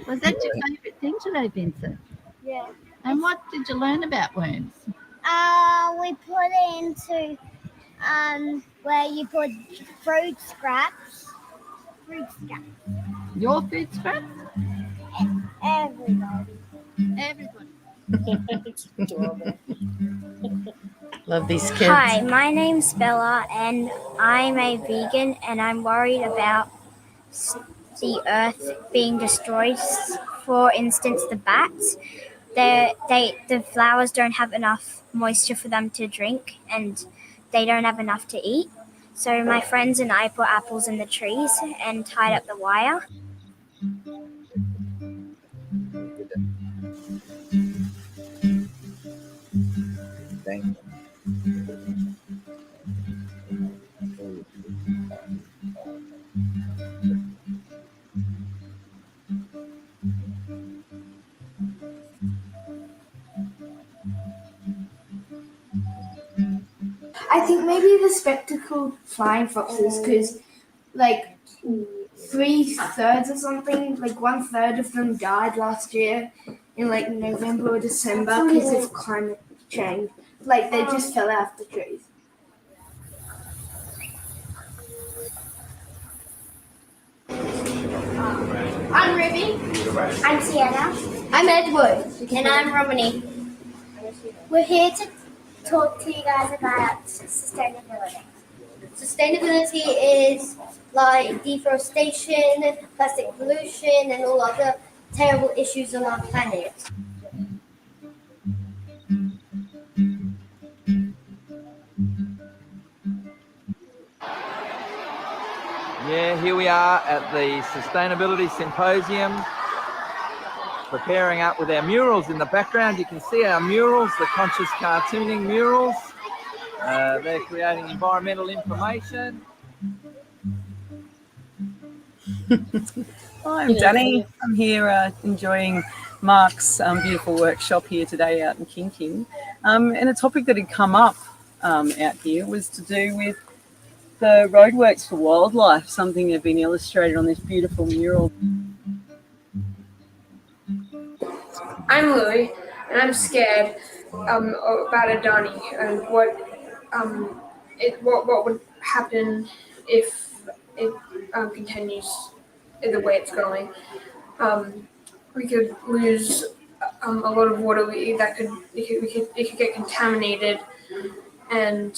Was that your favourite thing today, Vincent? Yeah. And what did you learn about worms? We put it into where you put fruit scraps. Your food scraps? Everybody. Love these kids. Hi, my name's Bella, and I'm a vegan, and I'm worried about the earth being destroyed. For instance, the bats. The flowers don't have enough moisture for them to drink, and they don't have enough to eat. So my friends and I put apples in the trees and tied up the wire. I think maybe the spectacled flying foxes, because like 3/3 or something, like 1/3 of them died last year in like November or December because of climate change. Like they just fell out of the trees. I'm Ruby. I'm Sienna. I'm Edward. And I'm Romany. We're here to talk to you guys about sustainability. Sustainability is like deforestation, plastic pollution, and all other terrible issues on our planet. Yeah, here we are at the Sustainability Symposium, preparing up with our murals in the background. You can see our murals, the conscious cartooning murals. They're creating environmental information. Hi, I'm Danny. I'm here enjoying Marc's beautiful workshop here today out in Gympie. And a topic that had come up out here was to do with the roadworks for wildlife, something that had been illustrated on this beautiful mural. I'm Louie, and I'm scared about Adani and what would happen if it continues in the way it's going. We could lose a lot of water it could get contaminated, and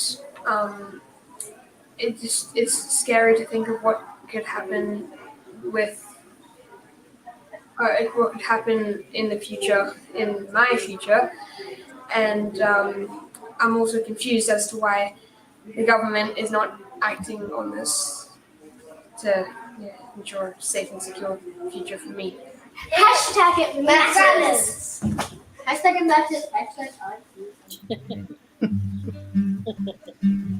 it's scary to think of what could happen with what could happen in the future, in my future, and I'm also confused as to why the government is not acting on this to ensure a safe and secure future for me. Hashtag it matters. Hashtag it matters.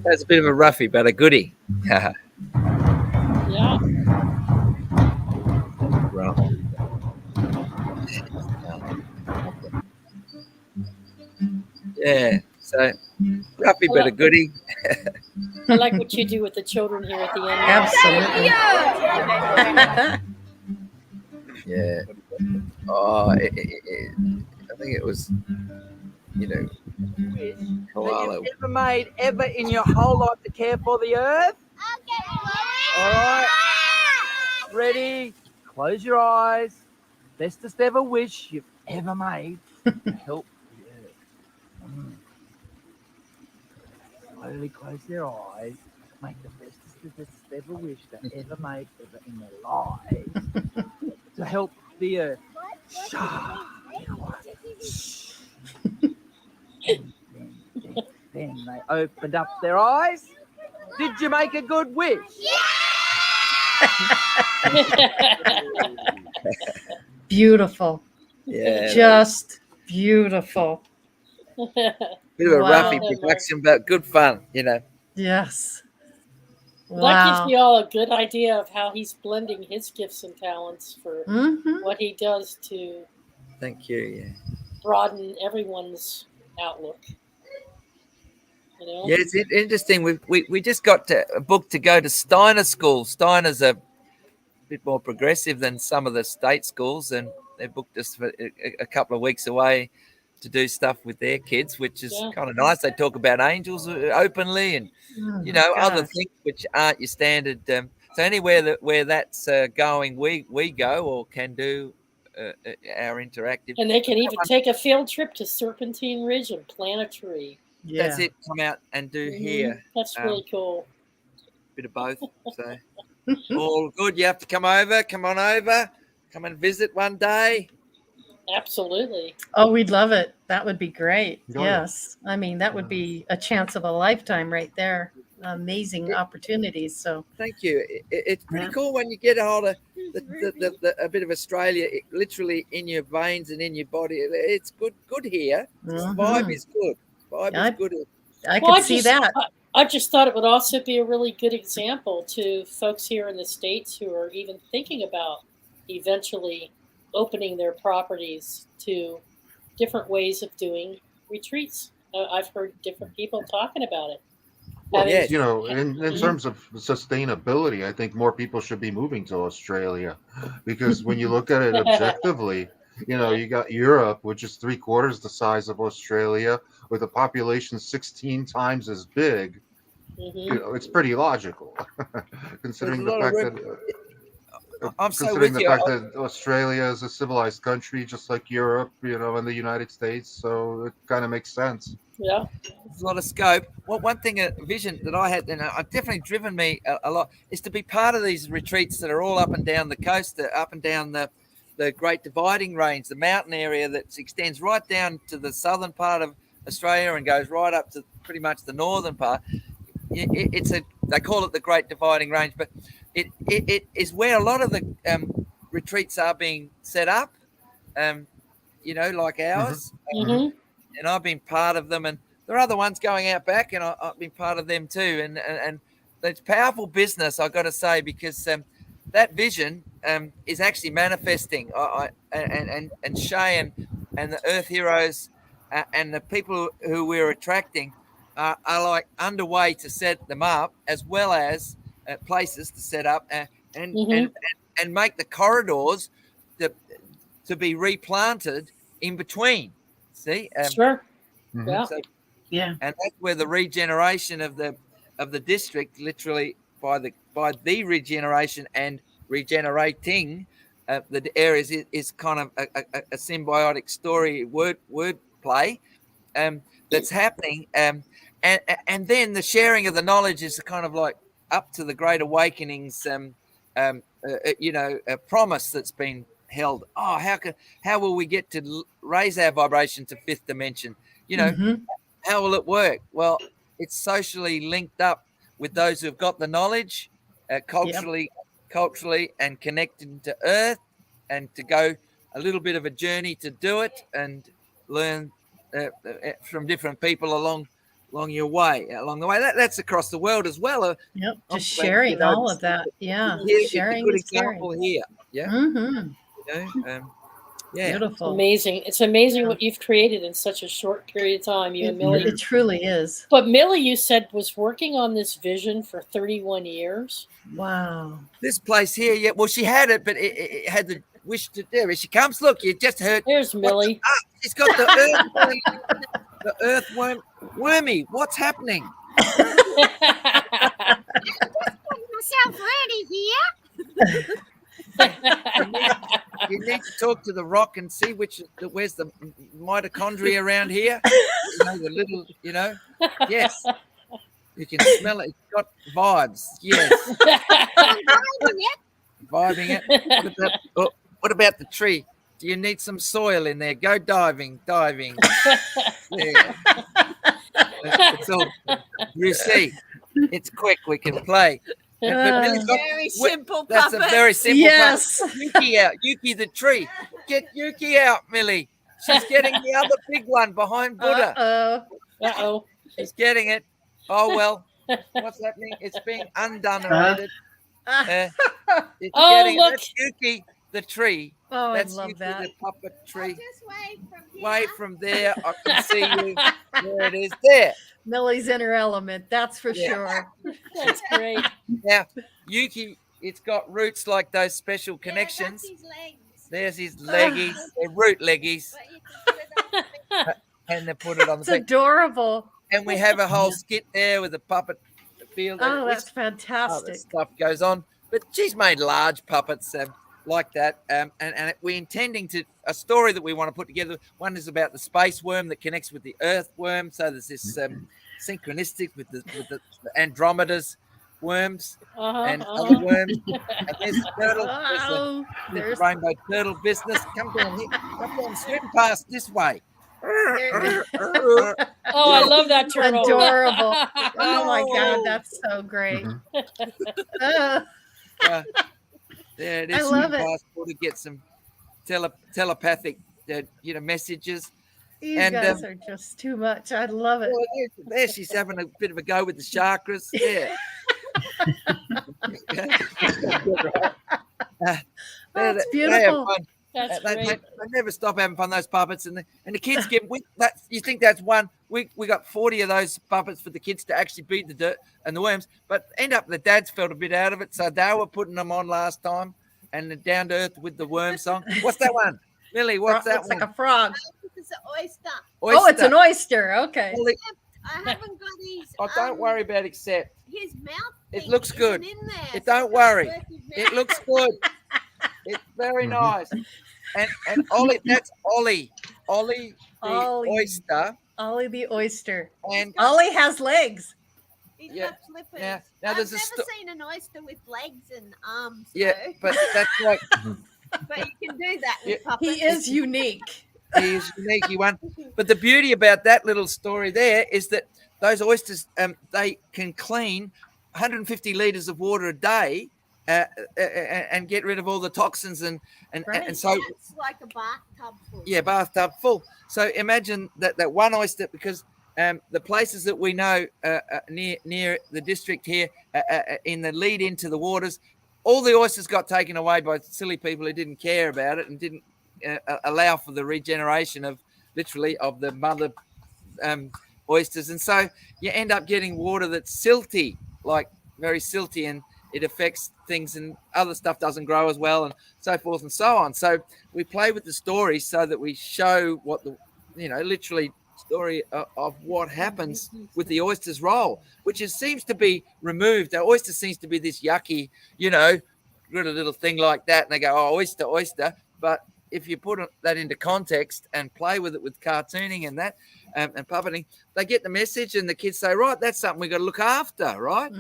That's a bit of a roughie, but a goodie. Yeah. Yeah, so roughie, but a goodie. I like what you do with the children here at the end. Absolutely. Yeah. Oh, I think it was, That you've ever made ever in your whole life to care for the earth? All right. Ready? Close your eyes. Bestest ever wish you've ever made to help the earth. Slowly close their eyes. Make the bestest ever wish they ever made ever in their lives to help the earth. Then they opened up their eyes. Did you make a good wish? Beautiful. Yeah. Just beautiful. Bit of a roughie production, but good fun, Yes. That gives you all a good idea of how he's blending his gifts and talents for what he does to Thank you. Yeah. broaden everyone's outlook. Yeah, it's interesting. We just got a book to go to Steiner School. Steiner's a bit more progressive than some of the state schools, and they booked us for a couple of weeks away to do stuff with their kids, which is kind of nice. They talk about angels openly, and other things which aren't your standard. So anywhere where that's going, we go or can do our interactive. And they can even take a field trip to Serpentine Ridge and plant a tree. That's it. Come out and do here. That's really cool. Bit of both. So all good. You have to come over. Come on over. Come and visit one day. Absolutely. Oh, we'd love it. That would be great. Oh, yeah. Yes. I mean, that would be a chance of a lifetime right there. Amazing opportunities. So thank you. It's pretty cool when you get a hold of a bit of Australia literally in your veins and in your body. It's good here. The vibe is good. Vibe is good. I could see that. I just thought it would also be a really good example to folks here in the States who are even thinking about eventually opening their properties to different ways of doing retreats. I've heard different people talking about it. Well, in terms of sustainability, I think more people should be moving to Australia, because when you look at it objectively, you got Europe, which is 3/4 the size of Australia, with a population 16 times as big. It's pretty logical, considering the fact that Australia is a civilized country, just like Europe, and the United States. So it kind of makes sense. Yeah, there's a lot of scope. Well, one thing, a vision that I had, and I've definitely driven me a lot, is to be part of these retreats that are all up and down the coast, up and down the Great Dividing Range, the mountain area that extends right down to the southern part of Australia and goes right up to pretty much the northern part. They call it the Great Dividing Range, but it is where a lot of the retreats are being set up, like ours. And I've been part of them, and there are other ones going out back, and I've been part of them too. And it's powerful business, I've got to say, because that vision is actually manifesting. And Shay and the Earth Heroes and the people who we're attracting are like underway to set them up, as well as places to set up and make the corridors to be replanted in between. See, sure, yeah, so, yeah, and that's where the regeneration of the district, literally by the regeneration and regenerating the areas, is kind of a symbiotic story word play that's happening, and then the sharing of the knowledge is kind of like up to the Great Awakening's a promise that's been held. Oh, how will we get to raise our vibration to fifth dimension? How will it work? Well, it's socially linked up with those who've got the knowledge, culturally and connected to Earth, and to go a little bit of a journey to do it and learn from different people along the way. That's across the world as well. Yep, just sharing all of that. Yeah, sharing a good is example caring. here. Yeah. Yeah. Beautiful. It's amazing what you've created in such a short period of time. You and Millie. It truly is. But Millie, you said, was working on this vision for 31 years. Wow. This place here, yeah. Well, she had it, but it had the wish to do. Here she comes. Look, you just heard. There's Millie. She's got the earthworm. Wormy, what's happening? Myself ready here. You need to talk to the rock and see where's the mitochondria around here. The little, yes. You can smell it. It's got vibes. Yes. Vibing it. What about the tree? Do you need some soil in there? Go diving. Yeah. It's all, you see, it's quick. We can play. Very simple That's puppet. a very simple Yes. puppet. Yuki out. Yuki the tree. Get Yuki out, Millie. She's getting the other big one behind Buddha. Uh-oh. She's getting it. Oh, well. What's happening? It's being undone. It's getting look. it. That's Yuki the tree. Oh, That's I love Yuki that. the puppet tree. Just wave from here. Wait from there. I can see you. There it is. There. Millie's in her element, that's for sure. That's great. Now, Yuki, it's got roots like those special connections. That's his legs. There's his leggies, they're root leggies. And they put it on the It's thing. adorable. And we have a whole skit there with the puppet field. Oh, that's All fantastic. this stuff goes on. But she's made large puppets like that. And we're intending to, a story that we want to put together. One is about the space worm that connects with the earthworm. So there's this synchronistic with the Andromeda's worms and other worms. And there's the turtle. There's the rainbow turtle business. Come down here. Come down, swim past this way. Oh, I love that turtle. Adorable. Oh my God, that's so great. There it is. I love it. Passport to get some telepathic, messages. You And, guys are just too much. I love it. Well, there she's having a bit of a go with the chakras. Yeah. That's They have beautiful. fun. That's They great. never stop having fun, those puppets, and the kids get. You think that's one? We got 40 of those puppets for the kids to actually beat the dirt and the worms, but end up the dads felt a bit out of it, so they were putting them on last time, and the Down to Earth with the worm song. What's that one, Millie? What's that It's one? like a frog. It's an oyster. Oh, it's an oyster. Okay. Well, I haven't got his. Oh, don't worry about accept. His mouth. It looks isn't good. In there, It so don't it's worry. worth his It mouth. looks good. It's very nice. And Ollie, that's Ollie the oyster. Ollie the oyster. And Ollie has legs. He's Yeah, got flippers. yeah. Now I've there's never a seen an oyster with legs and arms. Yeah, though. but that's like But you can do that with Yeah. puppets. He is unique. he is unique. He won. But the beauty about that little story there is that those oysters, they can clean 150 liters of water a day. And get rid of all the toxins and so It's like a bathtub full. yeah, bathtub full. So imagine that one oyster, because the places that we know near the district here in the lead into the waters, all the oysters got taken away by silly people who didn't care about it and didn't allow for the regeneration of the mother oysters, and so you end up getting water that's silty, like very silty, it affects things, and other stuff doesn't grow as well, and so forth and so on. So we play with the stories so that we show what the, literally story of what happens with the oyster's role, which seems to be removed. The oyster seems to be this yucky, got a little thing like that, and they go, oh, oyster, oyster. But if you put that into context and play with it with cartooning and that and puppeting, they get the message, and the kids say, right, that's something we got to look after, right?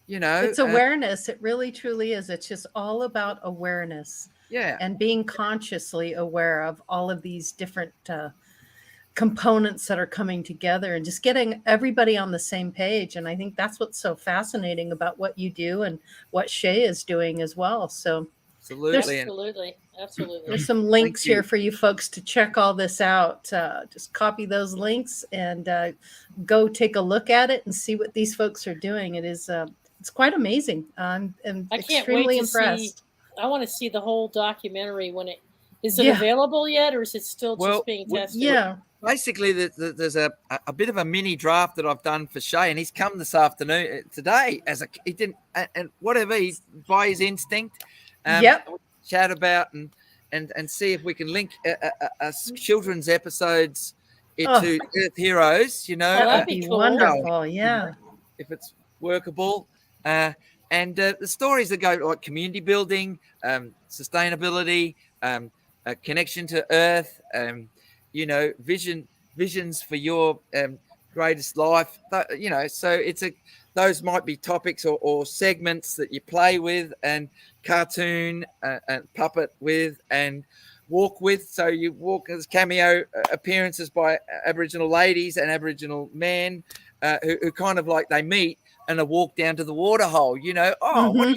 It's awareness. It really truly is. It's just all about awareness. Yeah. And being consciously aware of all of these different components that are coming together, and just getting everybody on the same page. And I think that's what's so fascinating about what you do and what Shay is doing as well. So Absolutely. There's some links here for you folks to check all this out. Just copy those links and go take a look at it and see what these folks are doing. It is it's quite amazing. I'm extremely impressed. I want to see the whole documentary when is it available yet, or is it still just being tested? Yeah. Basically, there's a bit of a mini draft that I've done for Shay, and he's come this afternoon today he didn't, and whatever, he's by his instinct. Chat about and see if we can link children's episodes into Earth Heroes. That'd be cool. Wonderful. Yeah, if it's workable. And the stories that go like community building, sustainability, a connection to Earth, visions for your greatest life. So those might be topics or segments that you play with and cartoon and puppet with and walk with. So you walk as cameo appearances by Aboriginal ladies and Aboriginal men who kind of like they meet and a walk down to the water hole. What are you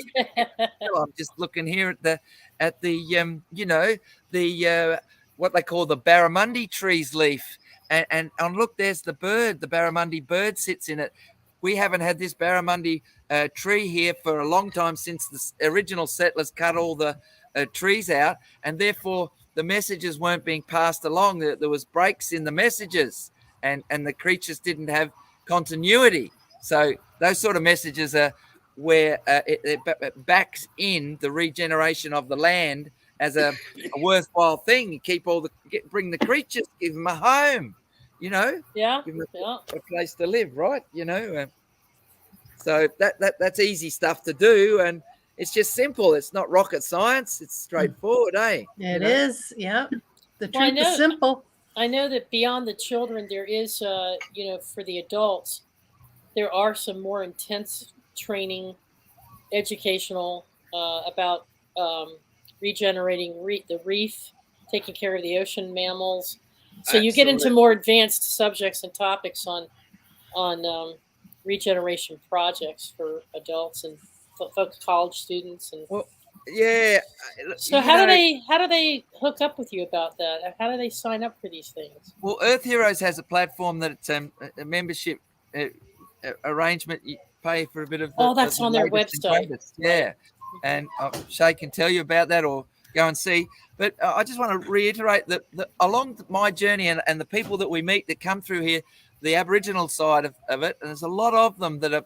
I'm just looking here at the what they call the barramundi tree's leaf, and look, there's the bird. The barramundi bird sits in it. We haven't had this barramundi tree here for a long time, since the original settlers cut all the trees out, and therefore the messages weren't being passed along. There was breaks in the messages, and the creatures didn't have continuity. So those sort of messages are where it backs in the regeneration of the land as a worthwhile thing. You keep bring the creatures, give them a home, give them a place to live, right? So that's easy stuff to do, and it's just simple. It's not rocket science. It's straightforward, eh? It is, yeah. The truth is simple. I know that beyond the children, there is, for the adults, there are some more intense training, educational about regenerating the reef, taking care of the ocean mammals. So you get into more advanced subjects and topics on regeneration projects for adults and folks, college students, and So how do they hook up with you about that? How do they sign up for these things? Well, Earth Heroes has a platform that it's a membership arrangement. You pay for a bit of. That's on their website. Yeah, and Shay can tell you about that, or go and see. But I just want to reiterate that along my journey and the people that we meet that come through here, the Aboriginal side of it, and there's a lot of them that are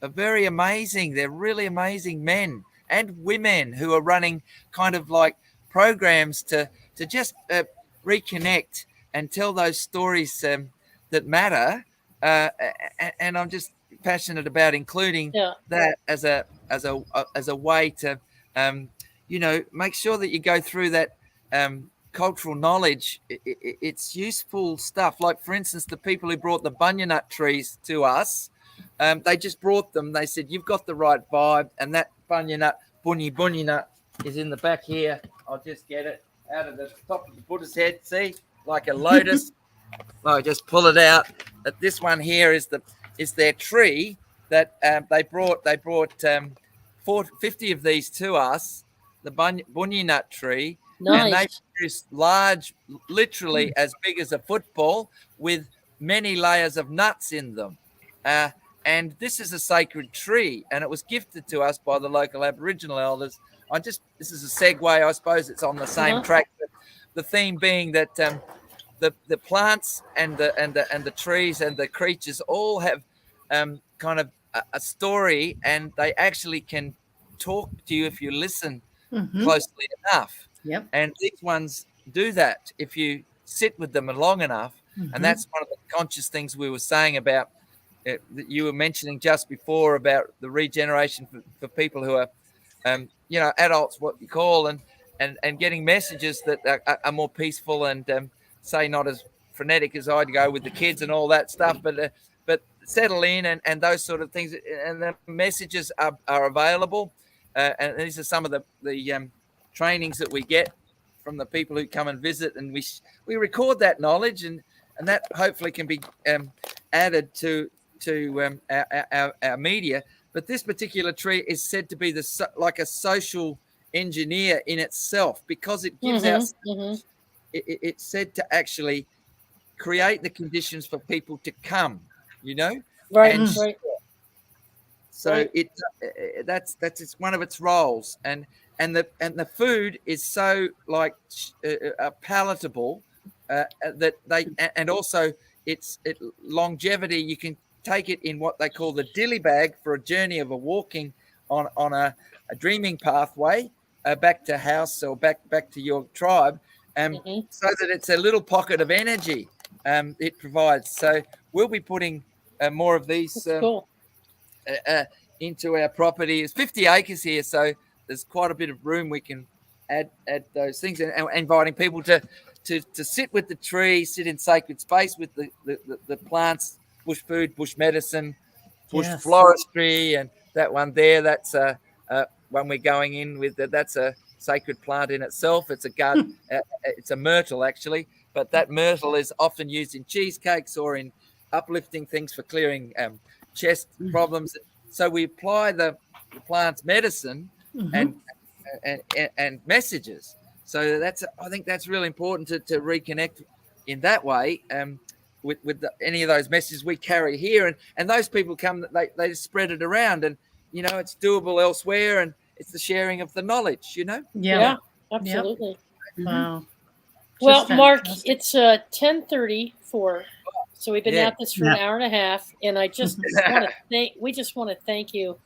very amazing. They're really amazing men and women who are running kind of like programs to just reconnect and tell those stories that matter. And I'm just passionate about including that as a way to make sure that you go through that cultural knowledge. It's useful stuff. Like, for instance, the people who brought the bunya nut trees to us, they just brought them. They said, you've got the right vibe, and that bunya nut is in the back here. I'll just get it out of the top of the Buddha's head. See, like a lotus. I'll just pull it out. This one here is their tree that they brought 50 of these to us, the bunya nut tree. Nice. And they produce large, literally as big as a football, with many layers of nuts in them. And this is a sacred tree, and it was gifted to us by the local Aboriginal elders. This is a segue, I suppose. It's on the same track. But the theme being that the plants and the trees and the creatures all have kind of a story, and they actually can talk to you if you listen closely enough. Yep. And these ones do that if you sit with them long enough. And that's one of the conscious things we were saying about that you were mentioning just before about the regeneration for people who are, adults, what you call, and getting messages that are more peaceful and say not as frenetic as I'd go with the kids and all that stuff, but settle in and those sort of things. And the messages are available. And these are some of the trainings that we get from the people who come and visit, and we record that knowledge, and that hopefully can be added to our media. But this particular tree is said to be like a social engineer in itself, because it gives out. It's said to actually create the conditions for people to come. Right. And right. so that's it's one of its roles, and the food is so like palatable that they, and also its longevity. You can take it in what they call the dilly bag for a journey of a walking on a dreaming pathway back to house or back to your tribe, so that it's a little pocket of energy it provides. So we'll be putting more of these into our property. It's 50 acres here, so there's quite a bit of room we can add those things, and inviting people to sit with the tree, sit in sacred space with the plants, bush food, bush medicine, bush floristry, and that one there, that's one we're going in with. That's a sacred plant in itself. It's a garden. It's a myrtle actually, but that myrtle is often used in cheesecakes or in uplifting things for clearing chest problems. So we apply the plant's medicine and messages. So I think that's really important to reconnect in that way with any of those messages we carry here, and those people come, they just spread it around, and it's doable elsewhere, and it's the sharing of the knowledge. Yeah, absolutely. Wow. Well, Marc, it's 10:34, so we've been at this for an hour and a half, and I just we just want to thank you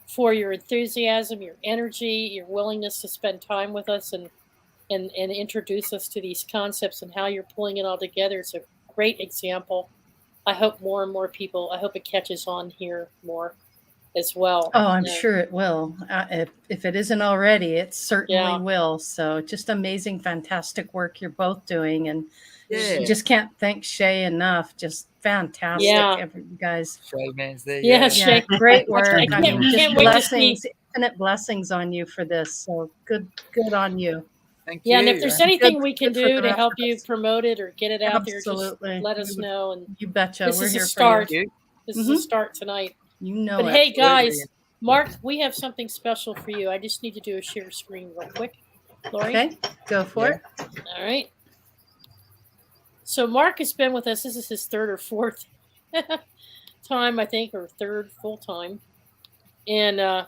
for your enthusiasm, your energy, your willingness to spend time with us and introduce us to these concepts and how you're pulling it all together. It's a great example. I hope more and more people, I hope it catches on here more as well. Oh, I'm sure it will. If it isn't already, it certainly will. So just amazing, fantastic work you're both doing. And you just can't thank Shay enough. Just fantastic, you guys. Shay man's there. Yeah, Shay. Great work. I can't just wait blessings, infinite blessings on you for this. So good on you. Thank you. Yeah, and if there's anything we can good for do the to rest help of you us. promote it or get it out there, just Absolutely. let us know. And You betcha. this We're is here a start. for you. This is a start tonight. You know But it. hey, guys, Marc, we have something special for you. I just need to do a share screen real quick. Lori? Okay, go for it. All right. So Marc has been with us. This is his third or fourth time, I think, or third full time. And I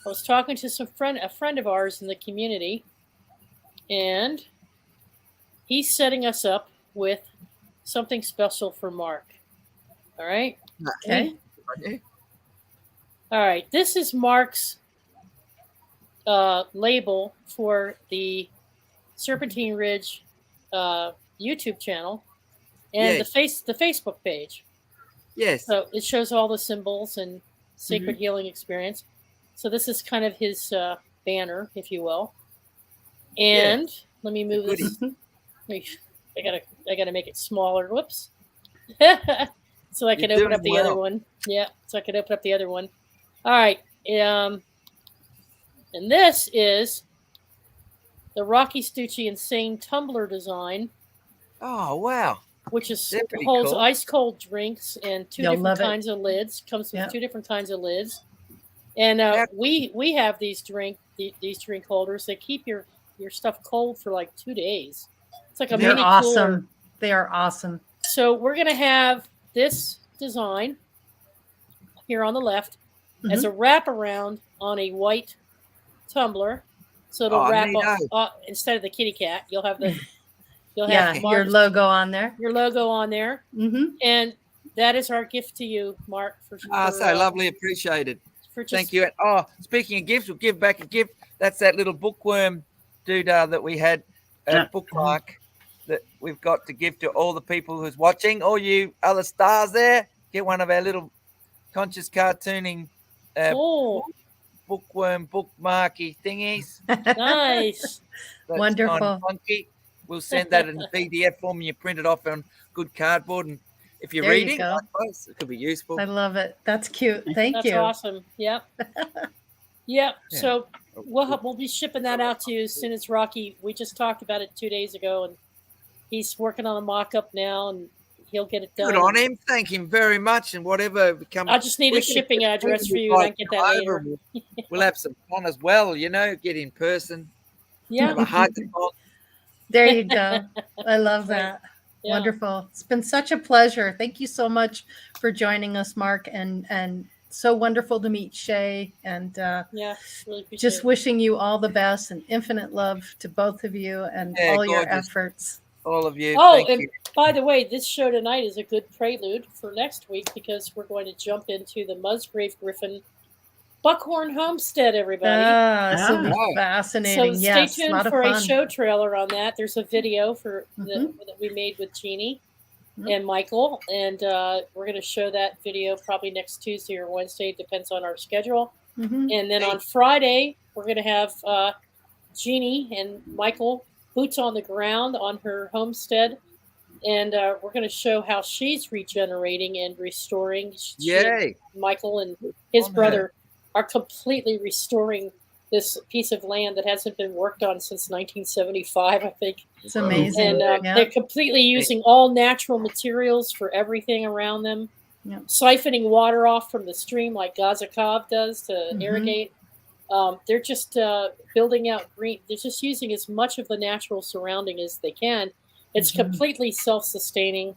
was talking to a friend of ours in the community, and he's setting us up with something special for Marc. All right? Okay. All right. This is Marc's label for the Serpentine Ridge YouTube channel and the Facebook page. Yes. So it shows all the symbols and sacred healing experience. So this is kind of his banner, if you will. And let me move this. I gotta make it smaller. Whoops. So I can open up the other one. Yeah. So I can open up the other one. All right. And this is the Rocky Stucci Insane Tumbler design. Oh, wow. Which holds ice cold drinks and two different kinds of lids. Comes with two different kinds of lids. And we have these drink holders that keep your stuff cold for like 2 days. It's like a They're mini awesome. cooler. They are awesome. So we're gonna have this design here on the left as a wraparound on a white tumbler. So it'll wrap up instead of the kitty cat. You'll have your logo on there. Your logo on there. Mm-hmm. And that is our gift to you, Marc. So lovely, appreciated. Thank you. Speaking of gifts, we'll give back a gift. That's that little bookworm doodah that we had, bookmark that we've got to give to all the people who's watching. All you other stars there, get one of our little conscious cartooning bookworm bookmarky thingies. Nice. That's Wonderful. kind of funky. We'll send that in PDF form and you print it off on good cardboard. And if you're reading, I suppose it could be useful. I love it. That's cute. Thank you. That's awesome. Yep. Yep. So we'll be shipping that out to you as soon as Rocky. We just talked about it 2 days ago, and he's working on a mock-up now, and he'll get it done. Good on him. Thank him very much. And whatever becomes, I just need a shipping address for you, and I can get that later. We'll have some fun as well. Get in person. Yeah. Have a hug. There you go. I love that. Yeah. Wonderful. It's been such a pleasure. Thank you so much for joining us, Marc, and so wonderful to meet Shay. And really appreciate just wishing you all the best and infinite love to both of you and all your efforts. All of you. Oh, and by the way, this show tonight is a good prelude for next week because we're going to jump into the Musgrave Griffin Buckhorn Homestead, everybody. This will be fascinating. So yes, stay tuned for a show trailer on that. There's a video that we made with Jeannie and Michael, and we're going to show that video probably next Tuesday or Wednesday. It depends on our schedule. And then on Friday, we're going to have Jeannie and Michael boots on the ground on her homestead, and we're going to show how she's regenerating and restoring. Yay! Michael and his brother are completely restoring this piece of land that hasn't been worked on since 1975, I think. It's amazing. And they're completely using all natural materials for everything around them, siphoning water off from the stream like Gazakov does to irrigate. They're just building out green. They're just using as much of the natural surrounding as they can. It's completely self-sustaining.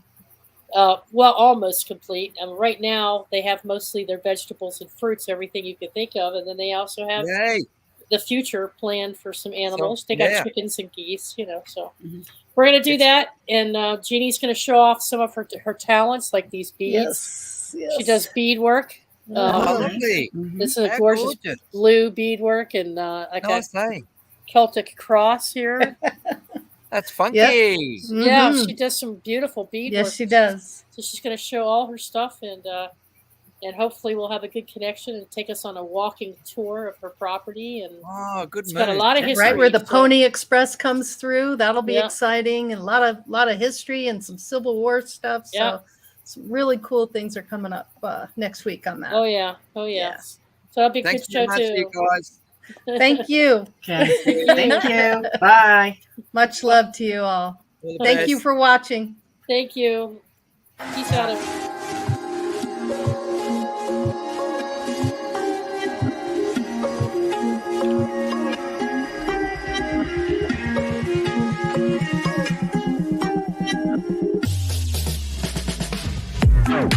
Almost complete. And right now they have mostly their vegetables and fruits, everything you could think of. And then they also have the future planned for some animals. They got chickens and geese, so we're going to do that. And Jeannie's going to show off some of her talents, like these beads. Yes. She does beadwork. This is a gorgeous blue beadwork and a Celtic cross here. That's funky. Yeah, she does some beautiful beadwork. Yes, she does. So she's going to show all her stuff, and hopefully we'll have a good connection and take us on a walking tour of her property. And good. It's got a lot of history. Right where the Pony Express comes through, that'll be exciting, and a lot of history and some Civil War stuff. So some really cool things are coming up next week on that. Oh yeah. So that'll be a good show too. You guys. Thank you. Okay. Thank you. Bye. Much love to you all. Thank you for watching. Thank you. Peace out, everyone.